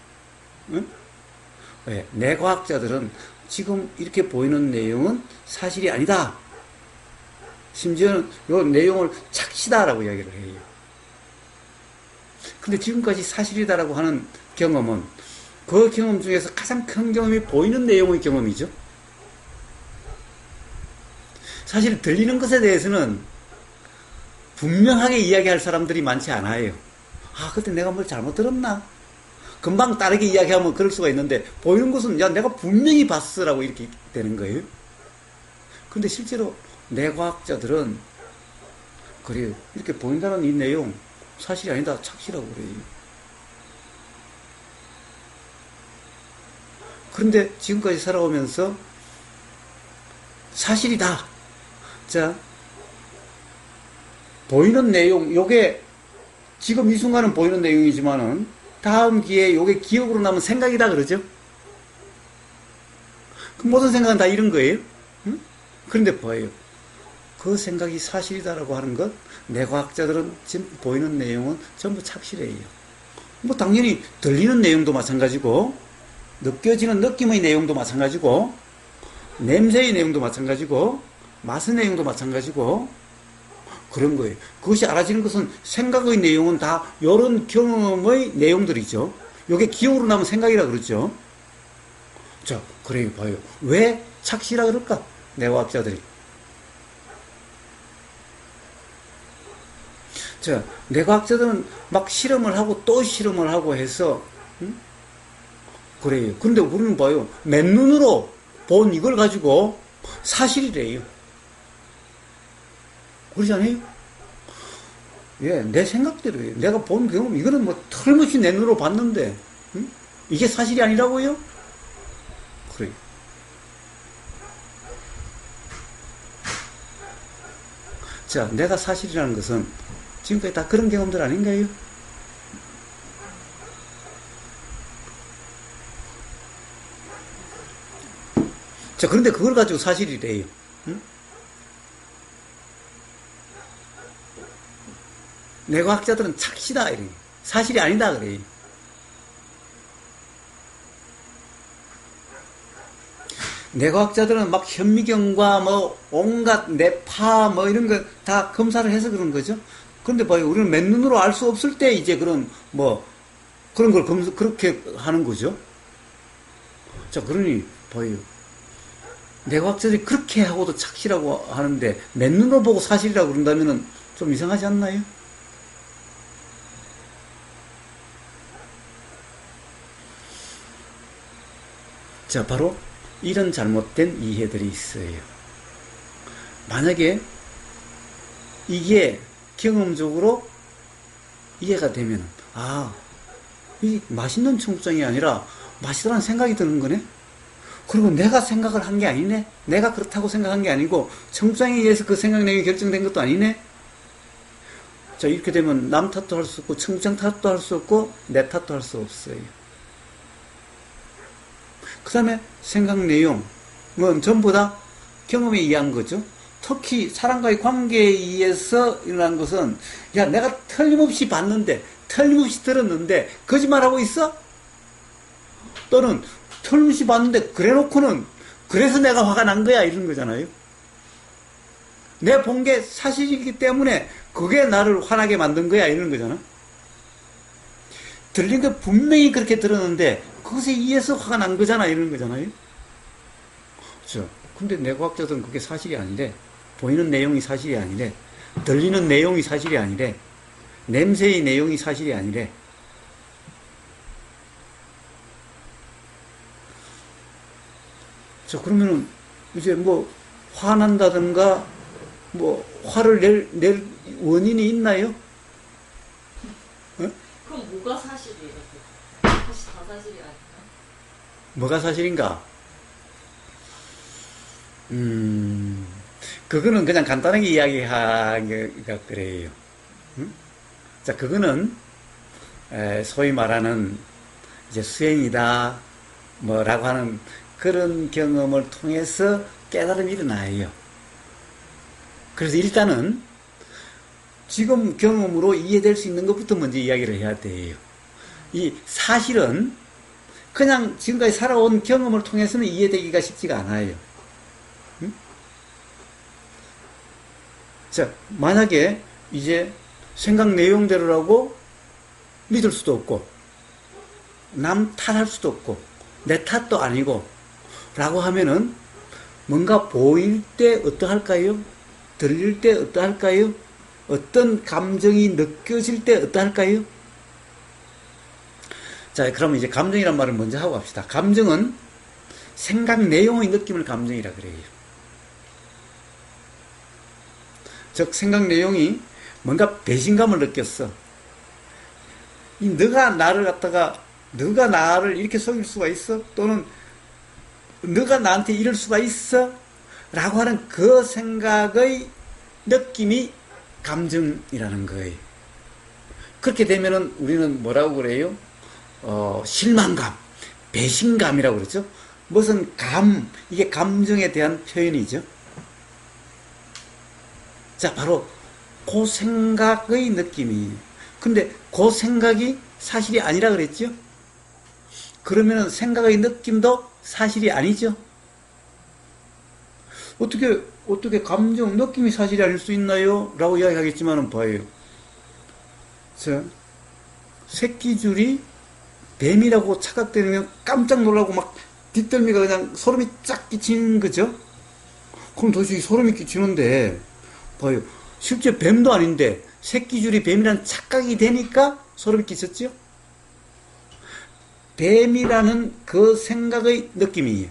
응? 네, 뇌과학자들은 지금 이렇게 보이는 내용은 사실이 아니다. 심지어는 이 내용을 착시다라고 이야기를 해요. 근데 지금까지 사실이다라고 하는 경험은 그 경험 중에서 가장 큰 경험이 보이는 내용의 경험이죠. 사실 들리는 것에 대해서는 분명하게 이야기할 사람들이 많지 않아요. 아, 그때 내가 뭘 잘못 들었나? 금방 다르게 이야기하면 그럴 수가 있는데, 보이는 것은, 야, 내가 분명히 봤어라고 이렇게 되는 거예요. 근데 실제로 뇌과학자들은, 그래요. 이렇게 보인다는 이 내용, 사실이 아니다. 착시라고 그래요. 그런데 지금까지 살아오면서, 사실이다. 자, 보이는 내용, 요게 지금 이 순간은 보이는 내용이지만은 다음 기회에 요게 기억으로 남은 생각이다 그러죠? 그 모든 생각은 다 이런 거예요. 응? 그런데 뭐예요? 그 생각이 사실이다라고 하는 것, 뇌과학자들은 지금 보이는 내용은 전부 착실해요. 뭐 당연히 들리는 내용도 마찬가지고 느껴지는 느낌의 내용도 마찬가지고, 냄새의 내용도 마찬가지고, 맛의 내용도 마찬가지고, 그런 거예요. 그것이 알아지는 것은 생각의 내용은 다 이런 경험의 내용들이죠. 이게 기억으로 남은 생각이라 그러죠. 자, 그래요. 봐요. 왜 착시라 그럴까? 뇌과학자들이. 자, 뇌과학자들은 막 실험을 하고 또 실험을 하고 해서, 그래요. 근데 우리는 봐요. 맨눈으로 본 이걸 가지고 사실이래요. 그러지 않아요? 예, 내 생각대로예요. 내가 본 경험, 이거는 뭐 털없이 내 눈으로 봤는데, 이게 사실이 아니라고요? 그래요. 자, 내가 사실이라는 것은 지금까지 다 그런 경험들 아닌가요? 자, 그런데 그걸 가지고 사실이래요. 뇌과학자들은 착시다, 이래요. 사실이 아니다, 그래요. 뇌과학자들은 막 현미경과 뭐 온갖 뇌파 뭐 이런 거 다 검사를 해서 그런 거죠. 그런데 봐요, 우리는 맨눈으로 알 수 없을 때 이제 그런 뭐 그런 걸 그렇게 하는 거죠. 자, 그러니 봐요. 뇌과학자들이 그렇게 하고도 착시라고 하는데 맨눈으로 보고 사실이라고 그런다면은 좀 이상하지 않나요? 자, 바로 이런 잘못된 이해들이 있어요. 만약에 이게 경험적으로 이해가 되면, 아, 이 맛있는 청국장이 아니라 맛있다는 생각이 드는 거네? 그리고 내가 생각을 한 게 아니네? 내가 그렇다고 생각한 게 아니고, 청국장에 의해서 그 생각 내용이 결정된 것도 아니네? 자, 이렇게 되면 남 탓도 할 수 없고, 청국장 탓도 할 수 없고, 내 탓도 할 수 없어요. 그 다음에 생각 내용은 전부 다 경험에 의한 거죠. 특히 사람과의 관계에 의해서 일어난 것은, 야, 내가 틀림없이 봤는데, 틀림없이 들었는데 거짓말하고 있어? 또는 틀림없이 봤는데 그래 놓고는 그래서 내가 화가 난 거야, 이런 거잖아요. 내가 본 게 사실이기 때문에 그게 나를 화나게 만든 거야, 이런 거잖아. 들린 거 분명히 그렇게 들었는데 그것에 의해서 화가 난 거잖아, 이런 거잖아요. 그렇죠. 근데 뇌과학자들은 그게 사실이 아니래. 보이는 내용이 사실이 아니래. 들리는 내용이 사실이 아니래. 냄새의 내용이 사실이 아니래. 자, 그러면은 이제 뭐 화난다든가 뭐 화를 낼 원인이 있나요? 어? 그럼 뭐가 사실이에요? 사실 다 사실이 아닐까? 뭐가 사실인가? 그거는 그냥 간단하게 이야기하기가 그래요. 자, 그거는 소위 말하는 이제 수행이다 뭐라고 하는 그런 경험을 통해서 깨달음이 일어나요. 그래서 일단은 지금 경험으로 이해될 수 있는 것부터 먼저 이야기를 해야 돼요. 이 사실은 그냥 지금까지 살아온 경험을 통해서는 이해되기가 쉽지가 않아요. 자, 만약에 이제 생각 내용대로라고 믿을 수도 없고, 남 탓할 수도 없고, 내 탓도 아니고, 라고 하면은 뭔가 보일 때 어떠할까요? 들릴 때 어떠할까요? 어떤 감정이 느껴질 때 어떠할까요? 자, 그럼 이제 감정이란 말을 먼저 하고 갑시다. 감정은 생각 내용의 느낌을 감정이라 그래요. 즉, 생각 내용이 뭔가 배신감을 느꼈어. 너가 나를 이렇게 속일 수가 있어? 또는 너가 나한테 이럴 수가 있어? 라고 하는 그 생각의 느낌이 감정이라는 거예요. 그렇게 되면은 우리는 뭐라고 그래요? 실망감, 배신감이라고 그러죠? 무슨 이게 감정에 대한 표현이죠. 자, 바로 그 생각의 느낌이. 근데 그 생각이 사실이 아니라 그랬죠? 그러면은 생각의 느낌도 사실이 아니죠. 어떻게 감정, 느낌이 사실이 아닐 수 있나요? 라고 이야기하겠지만은 봐요. 새끼줄이 뱀이라고 착각되면 깜짝 놀라고 막 뒷덜미가 그냥 소름이 쫙 끼치는 거죠? 그럼 도대체 소름이 끼치는데, 봐요. 실제 뱀도 아닌데, 새끼줄이 뱀이라는 착각이 되니까 소름이 끼쳤죠? 뱀이라는 그 생각의 느낌이에요.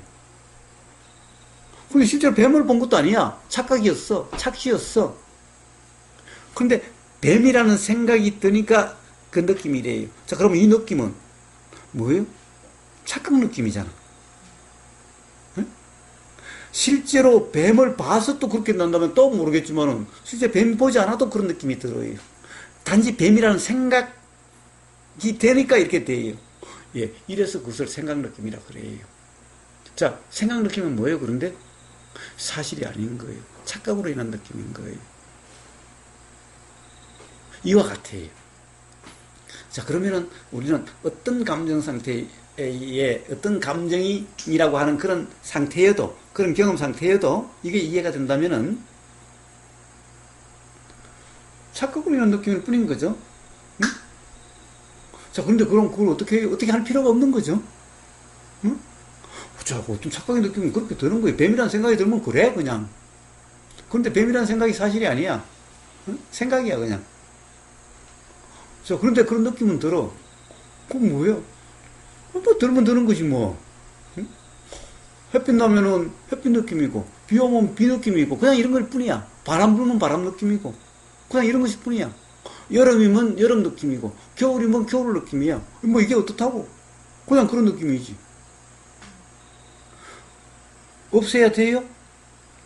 근데 실제로 뱀을 본 것도 아니야. 착각이었어. 착시였어. 근데 뱀이라는 생각이 드니까 그 느낌이래요. 자, 그러면 이 느낌은 뭐예요? 착각 느낌이잖아. 응? 실제로 뱀을 봐서 또 그렇게 난다면 또 모르겠지만은 실제 뱀 보지 않아도 그런 느낌이 들어요. 단지 뱀이라는 생각이 되니까 이렇게 돼요. 예, 이래서 그것을 생각 느낌이라 그래요. 자, 생각 느낌은 뭐예요? 그런데 사실이 아닌 거예요. 착각으로 인한 느낌인 거예요. 이와 같아요. 자, 그러면은 우리는 어떤 감정 상태에 어떤 감정이라고 하는 그런 상태여도, 그런 경험 상태여도 이게 이해가 된다면은 착각으로 인한 느낌일 뿐인 거죠. 응? 자, 그런데 그럼 그걸 어떻게 할 필요가 없는 거죠. 응? 자, 어떤 착각의 느낌은 그렇게 드는 거예요. 뱀이라는 생각이 들면 그래, 그냥. 그런데 뱀이라는 생각이 사실이 아니야. 응? 생각이야, 그냥. 자, 그런데 그런 느낌은 들어. 그건 뭐예요? 뭐, 들으면 드는 것이 뭐. 응? 햇빛 나면은 햇빛 느낌이고, 비 오면 비 느낌이고, 그냥 이런 걸 뿐이야. 바람 불면 바람 느낌이고, 그냥 이런 것일 뿐이야. 여름이면 여름 느낌이고, 겨울이면 겨울 느낌이야. 뭐 이게 어떻다고? 그냥 그런 느낌이지. 없애야 돼요?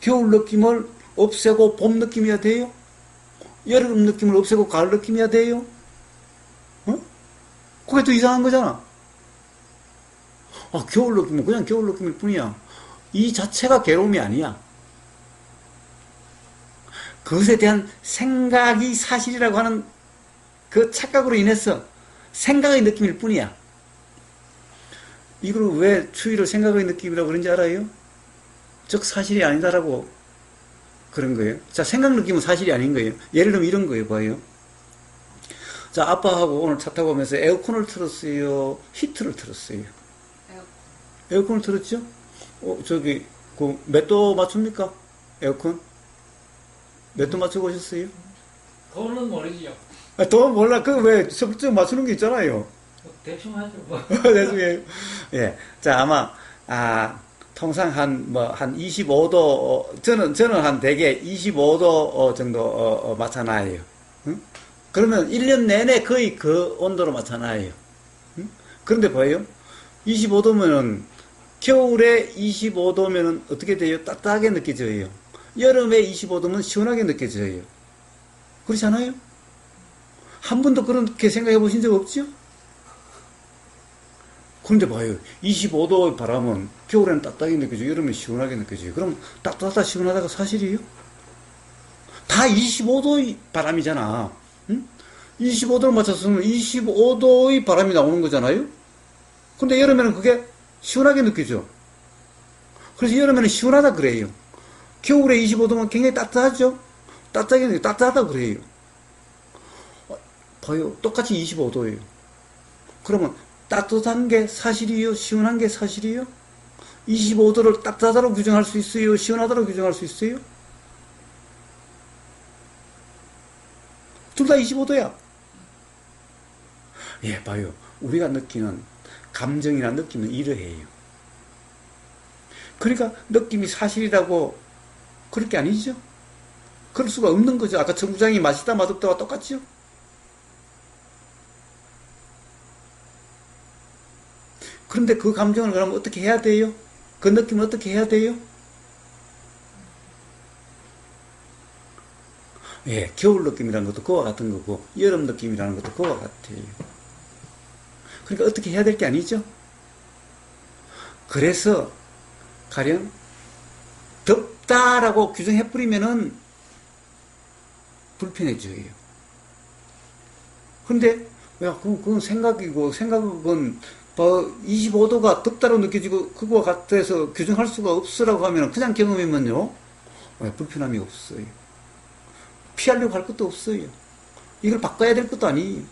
겨울 느낌을 없애고 봄 느낌이야 돼요? 여름 느낌을 없애고 가을 느낌이야 돼요? 어? 그게 또 이상한 거잖아. 아, 겨울 느낌은 그냥 겨울 느낌일 뿐이야. 이 자체가 괴로움이 아니야. 그것에 대한 생각이 사실이라고 하는 그 착각으로 인해서 생각의 느낌일 뿐이야. 이걸 왜 추위를 생각의 느낌이라고 그런지 알아요? 즉 사실이 아니다라고 그런 거예요. 자, 생각 느낌은 사실이 아닌 거예요. 예를 들면 이런 거예요. 봐요. 자, 아빠하고 오늘 차 타고 오면서 에어컨을 틀었어요? 히트를 틀었어요? 에어컨을 틀었죠? 몇 도 맞춥니까? 에어컨? 몇 도 맞추고 오셨어요? 그거는 모르지요. 아, 더 몰라. 왜 설정 맞추는 게 있잖아요. 대충 하죠, 뭐. 나중에. 예. 자, 아마, 통상 한 25도, 저는 한 대개 25도 정도 맞춰놔요. 응? 그러면 1년 내내 거의 그 온도로 맞춰놔요. 응? 그런데 봐요. 25도면은, 겨울에 25도면은 어떻게 돼요? 따뜻하게 느껴져요. 여름에 25도면 시원하게 느껴져요. 그렇지 않아요? 한 번도 그렇게 생각해 보신 적 없죠? 그런데 봐요. 25도의 바람은 겨울에는 따뜻하게 느껴져요. 여름에 시원하게 느껴져요. 그럼 따뜻하다 시원하다가 사실이에요? 다 25도의 바람이잖아. 응? 25도를 맞췄으면 25도의 바람이 나오는 거잖아요? 근데 여름에는 그게 시원하게 느껴져. 그래서 여름에는 시원하다 그래요. 겨울에 25도면 굉장히 따뜻하죠? 따뜻하게 느껴요. 따뜻하다 그래요. 봐요. 똑같이 25도예요. 그러면 따뜻한 게 사실이요? 시원한 게 사실이요? 25도를 따뜻하다로 규정할 수 있어요? 시원하다로 규정할 수 있어요? 둘 다 25도야. 예, 봐요. 우리가 느끼는 감정이나 느낌은 이러해요. 그러니까 느낌이 사실이라고 그럴 게 아니죠? 그럴 수가 없는 거죠. 아까 청구장이 맛있다 맛없다와 똑같죠? 그런데 그 감정을 그러면 어떻게 해야 돼요? 그 느낌을 어떻게 해야 돼요? 예, 겨울 느낌이라는 것도 그와 같은 거고, 여름 느낌이라는 것도 그와 같아요. 그러니까 어떻게 해야 될 게 아니죠? 그래서, 가령, 덥다라고 규정해버리면은 불편해져요. 근데, 야, 그건 생각이고, 생각은 25도가 덥다고 느껴지고 그거와 같아서 규정할 수가 없으라고 하면 그냥 경험이면요 불편함이 없어요. 피하려고 할 것도 없어요. 이걸 바꿔야 될 것도 아니에요.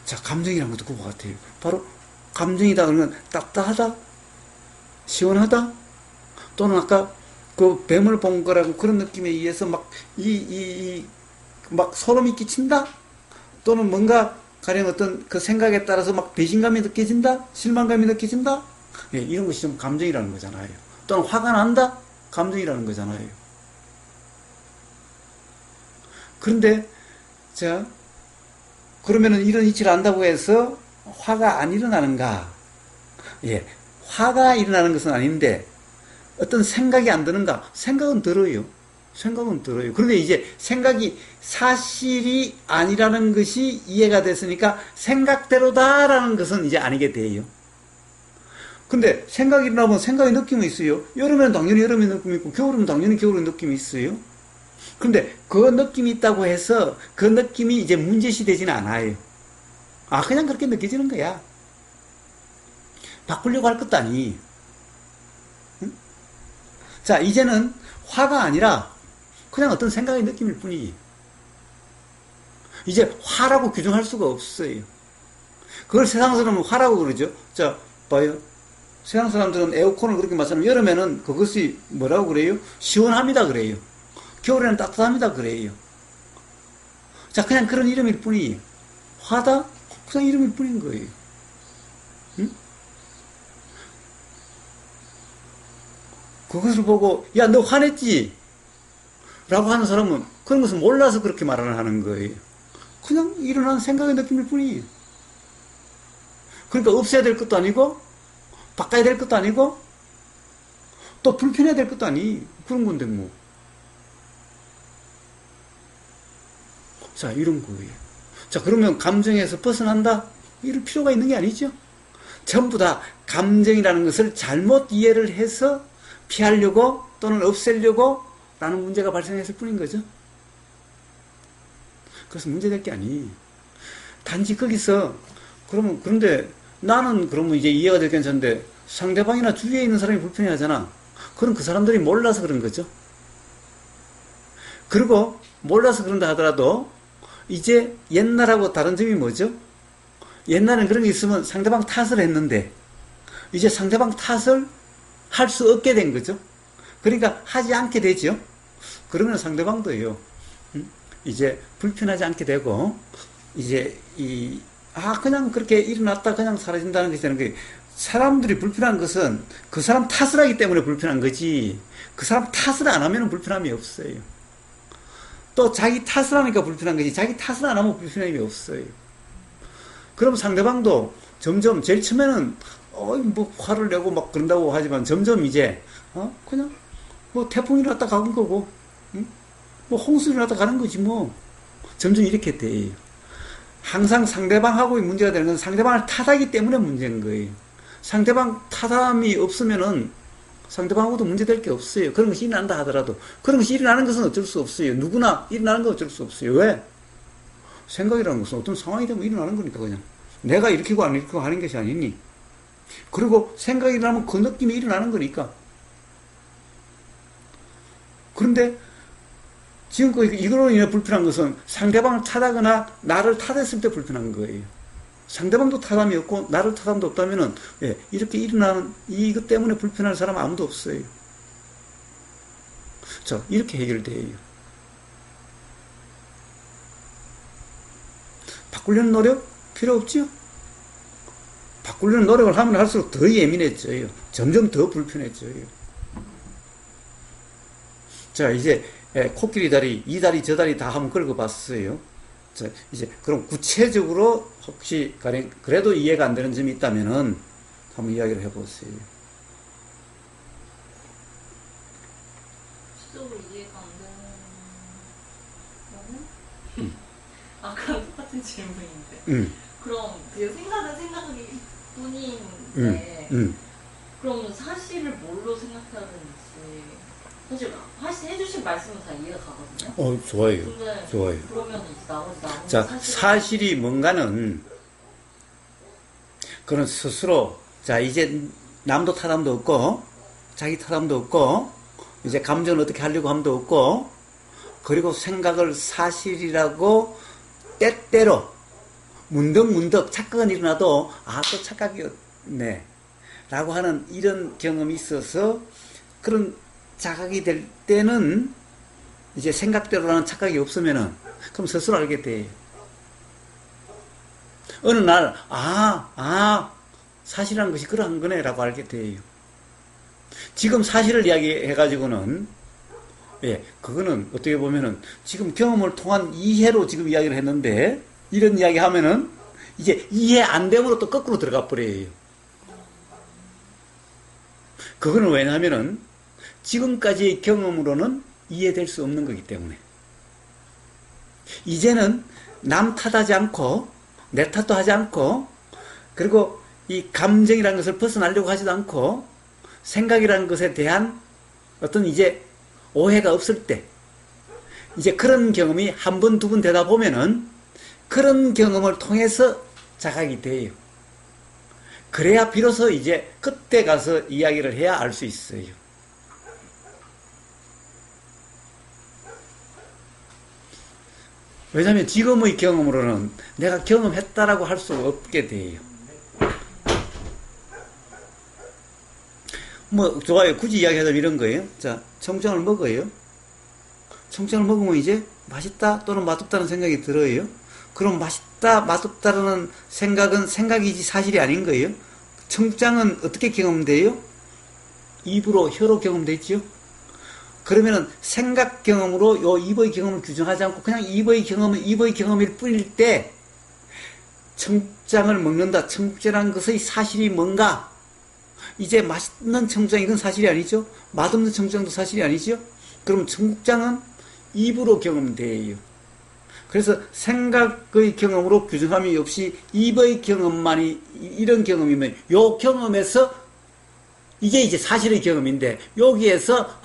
자, 감정이란 것도 그거 같아요. 바로 감정이다 그러면 따뜻하다, 시원하다, 또는 아까 그 뱀을 본 거라고 그런 느낌에 의해서 막 막 소름이 끼친다, 또는 뭔가 가령 어떤 그 생각에 따라서 막 배신감이 느껴진다, 실망감이 느껴진다, 예, 이런 것이 좀 감정이라는 거잖아요. 또는 화가 난다, 감정이라는 거잖아요. 그런데 자, 그러면은 이런 이치를 안다고 해서 화가 안 일어나는가? 예, 화가 일어나는 것은 아닌데 어떤 생각이 안 드는가? 생각은 들어요. 생각은 들어요. 그런데 이제 생각이 사실이 아니라는 것이 이해가 됐으니까 생각대로다라는 것은 이제 아니게 돼요. 근데 생각이 일어나면 생각의 느낌이 있어요. 여름에는 당연히 여름의 느낌이 있고 겨울이면 당연히 겨울의 느낌이 있어요. 그런데 그 느낌이 있다고 해서 그 느낌이 이제 문제시 되지는 않아요. 아, 그냥 그렇게 느껴지는 거야. 바꾸려고 할 것도 아니. 응? 자, 이제는 화가 아니라 그냥 어떤 생각의 느낌일 뿐이지. 이제 화라고 규정할 수가 없어요. 그걸 세상 사람은 화라고 그러죠. 자, 봐요. 세상 사람들은 에어컨을 그렇게 마시면 여름에는 그것이 뭐라고 그래요? 시원합니다 그래요. 겨울에는 따뜻합니다 그래요. 자, 그냥 그런 이름일 뿐이에요. 화다? 그냥 이름일 뿐인 거예요. 응? 그것을 보고 야, 너 화냈지? 라고 하는 사람은 그런 것을 몰라서 그렇게 말을 하는 거예요. 그냥 일어난 생각의 느낌일 뿐이에요. 그러니까 없애야 될 것도 아니고 바꿔야 될 것도 아니고 또 불편해야 될 것도 아니. 그런 건데 뭐. 자, 이런 거예요. 자, 그러면 감정에서 벗어난다? 이럴 필요가 있는 게 아니죠. 전부 다 감정이라는 것을 잘못 이해를 해서 피하려고 또는 없애려고 라는 문제가 발생했을 뿐인 거죠. 그래서 문제될 게 아니. 단지 거기서 그런데 나는 그러면 이제 이해가 될 괜찮은데 상대방이나 주위에 있는 사람이 불편해 하잖아. 그럼 그 사람들이 몰라서 그런 거죠. 그리고 몰라서 그런다 하더라도 이제 옛날하고 다른 점이 뭐죠? 옛날엔 그런 게 있으면 상대방 탓을 했는데 이제 상대방 탓을 할 수 없게 된 거죠. 그러니까 하지 않게 되죠. 그러면 상대방도요, 이제 불편하지 않게 되고 이제 그냥 그렇게 일어났다 그냥 사라진다는 것이 되는 거예요. 사람들이 불편한 것은 그 사람 탓을 하기 때문에 불편한 거지 그 사람 탓을 안 하면 불편함이 없어요. 또 자기 탓을 하니까 불편한 거지 자기 탓을 안 하면 불편함이 없어요. 그럼 상대방도 점점 제일 처음에는 뭐 화를 내고 막 그런다고 하지만 점점 이제 그냥 뭐 태풍이 났다 가는 거고 뭐 홍수이 났다 가는 거지 뭐. 점점 이렇게 돼요. 항상 상대방하고의 문제가 되는 건 상대방을 탓하기 때문에 문제인 거예요. 상대방 탓함이 없으면은 상대방하고도 문제될 게 없어요. 그런 것이 일어난다 하더라도 그런 것이 일어나는 것은 어쩔 수 없어요. 누구나 일어나는 건 어쩔 수 없어요. 왜? 생각이라는 것은 어떤 상황이 되면 일어나는 거니까 그냥 내가 일으키고 안 일으키고 하는 것이 아니니. 그리고 생각이 일어나면 그 느낌이 일어나는 거니까. 그런데 지금껏 이걸로 인해 불편한 것은 상대방을 탓하거나 나를 탓했을 때 불편한 거예요. 상대방도 탓함이 없고 나를 탓함도 없다면은 이렇게 일어나는 이것 때문에 불편할 사람 아무도 없어요. 자, 이렇게 해결돼요. 바꾸려는 노력 필요 없지요? 바꾸려는 노력을 하면 할수록 더 예민해져요. 점점 더 불편해져요. 자, 이제 코끼리 다리, 이 다리, 저 다리 다 한번 긁어봤어요. 자, 이제 그럼 구체적으로 혹시 그래도 이해가 안 되는 점이 있다면은 한번 이야기를 해보세요. 구체적으로 이해가 안 되는 거는 아까랑 똑같은 질문인데. 그럼 그 생각은 생각이 뿐인데 그럼 사실을 뭘로 생각해야 되는지 사실 해주신 말씀은 다 이해가 가거든요. 좋아요. 근데 좋아요. 그러면 이제 나머지 자, 사실은 사실이 뭔가는, 그는 스스로, 자, 이제 남도 타담도 없고, 자기 타담도 없고, 이제 감정을 어떻게 하려고 함도 없고, 그리고 생각을 사실이라고 때때로, 문득문득 착각은 일어나도, 또 착각이었네. 라고 하는 이런 경험이 있어서, 그런 자각이 될 때는, 이제 생각대로라는 착각이 없으면은, 그럼 스스로 알게 돼요. 어느 날, 사실이라는 것이 그러한 거네, 라고 알게 돼요. 지금 사실을 이야기해가지고는, 그거는 어떻게 보면은, 지금 경험을 통한 이해로 지금 이야기를 했는데, 이런 이야기 하면은, 이제 이해 안 됨으로 또 거꾸로 들어가 버려요. 그거는 왜냐하면은, 지금까지의 경험으로는 이해될 수 없는 거기 때문에. 이제는 남 탓하지 않고, 내 탓도 하지 않고, 그리고 이 감정이라는 것을 벗어나려고 하지도 않고, 생각이라는 것에 대한 어떤 이제 오해가 없을 때, 이제 그런 경험이 한 번, 두 번 되다 보면은, 그런 경험을 통해서 자각이 돼요. 그래야 비로소 이제 그때 가서 이야기를 해야 알 수 있어요. 왜냐하면 지금의 경험으로는 내가 경험했다라고 할 수 없게 돼요. 좋아요. 굳이 이야기하자면 이런 거예요. 자, 청장을 먹어요. 청장을 먹으면 이제 맛있다 또는 맛없다는 생각이 들어요. 그럼 맛있다, 맛없다라는 생각은 생각이지 사실이 아닌 거예요. 청장은 어떻게 경험돼요? 입으로, 혀로 경험되죠? 그러면은 생각 경험으로 요 입의 경험을 규정하지 않고 그냥 입의 경험은 입의 경험일 뿐일 때 청장을 먹는다. 청국장이라는 것의 사실이 뭔가? 이제 맛있는 청국장 이건 사실이 아니죠? 맛없는 청국장도 사실이 아니죠? 그럼 청국장은 입으로 경험돼요. 그래서 생각의 경험으로 규정함이 없이 입의 경험만이 이런 경험이면 요 경험에서 이게 사실의 경험인데 여기에서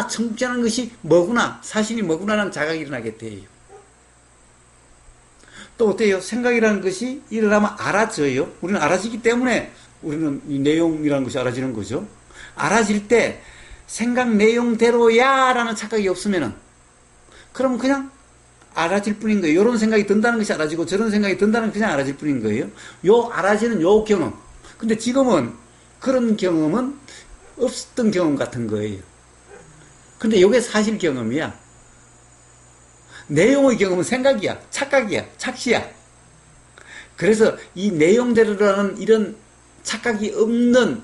청국장이라는 것이 뭐구나 사실이 뭐구나라는 자각이 일어나게 돼요. 또 어때요? 생각이라는 것이 일어나면 알아져요. 우리는 알아지기 때문에 우리는 이 내용이라는 것이 알아지는 거죠. 알아질 때 생각 내용대로야 라는 착각이 없으면은 그럼 그냥 알아질 뿐인 거예요. 이런 생각이 든다는 것이 알아지고 저런 생각이 든다는 것이 그냥 알아질 뿐인 거예요. 요 알아지는 요 경험. 근데 지금은 그런 경험은 없었던 경험 같은 거예요. 근데 이게 사실 경험이야. 내용의 경험은 생각이야. 착각이야. 착시야. 그래서 이 내용대로라는 이런 착각이 없는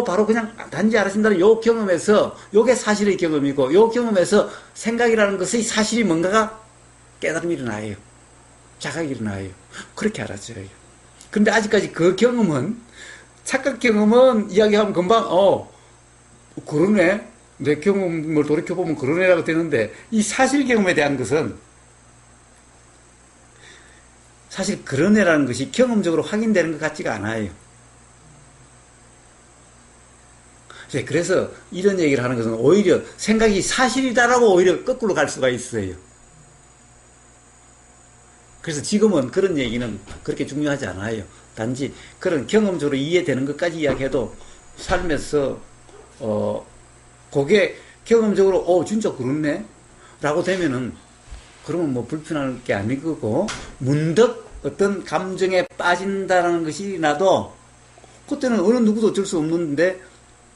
바로 그냥 단지 알아진다는 요 경험에서 요게 사실의 경험이고 요 경험에서 생각이라는 것의 사실이 뭔가가 깨달음이 일어나요. 자각이 일어나요. 그렇게 알아져요. 근데 아직까지 그 경험은 착각 경험은 이야기하면 금방 그러네 내 경험을 돌이켜보면 그러네라고 되는데 이 사실 경험에 대한 것은 사실 그러네라는 것이 경험적으로 확인되는 것 같지가 않아요. 그래서 이런 얘기를 하는 것은 오히려 생각이 사실이다라고 오히려 거꾸로 갈 수가 있어요. 그래서 지금은 그런 얘기는 그렇게 중요하지 않아요. 단지 그런 경험적으로 이해되는 것까지 이야기해도 삶에서 그게 경험적으로 진짜 그렇네 라고 되면은 그러면 뭐 불편할 게 아닌 거고 문득 어떤 감정에 빠진다는 것이 나도 그때는 어느 누구도 어쩔 수 없는데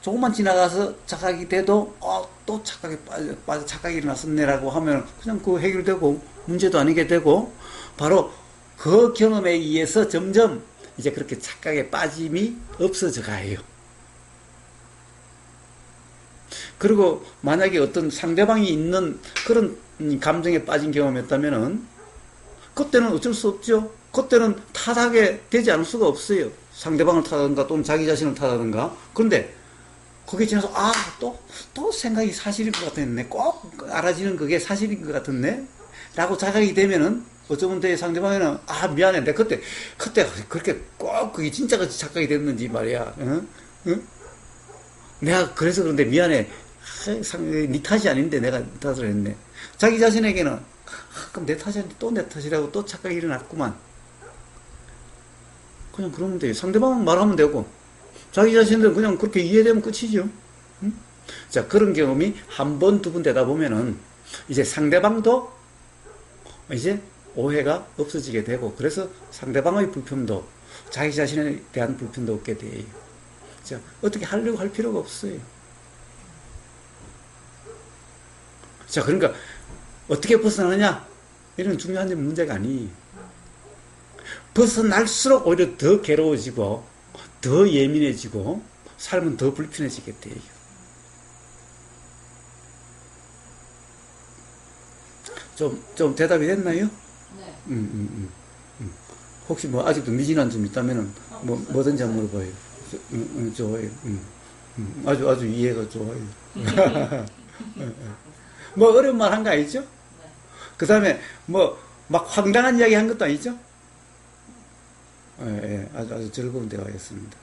조금만 지나가서 착각이 돼도 또 착각에 빠져 착각이 일어났었네라고 하면 그냥 그거 해결되고 문제도 아니게 되고 바로 그 경험에 의해서 점점 이제 그렇게 착각에 빠짐이 없어져 가요. 그리고 만약에 어떤 상대방이 있는 그런 감정에 빠진 경험이었다면은 그때는 어쩔 수 없죠. 그때는 탓하게 되지 않을 수가 없어요. 상대방을 탓하든가 또는 자기 자신을 탓하든가. 그런데 거기에 지나서 또 생각이 사실인 것 같았네. 꼭 알아지는 그게 사실인 것 같았네. 라고 자각이 되면은 어쩌면 내 상대방에는 미안해. 내가 그때 그렇게 꼭 그게 진짜 착각이 됐는지 말이야. 응? 내가 그래서 그런데 미안해. 네 탓이 아닌데 내가 네 탓을 했네. 자기 자신에게는 그럼 내 탓이 아닌데 또 내 탓이라고 또 착각이 일어났구만. 그냥 그러면 돼요. 상대방은 말하면 되고 자기 자신은 그냥 그렇게 이해되면 끝이죠. 응? 자, 그런 경험이 한 번, 두 번 되다 보면은 이제 상대방도 이제 오해가 없어지게 되고 그래서 상대방의 불편도 자기 자신에 대한 불편도 없게 돼요. 자, 어떻게 하려고 할 필요가 없어요. 자, 그러니까 어떻게 벗어나느냐 이런 중요한 문제가 아니에요. 벗어날수록 오히려 더 괴로워지고 더 예민해지고 삶은 더 불편해지게 돼요. 좀 대답이 됐나요? 네. 혹시 뭐 아직도 미진한 점 있다면은 뭐 없어요. 뭐든지 한번 물어봐요. 좋아요. 아주 이해가 좋아요. 뭐 어려운 말 한 거 아니죠? 네. 그 다음에 뭐 막 황당한 이야기 한 것도 아니죠? 예, 아주 즐거운 대화였습니다.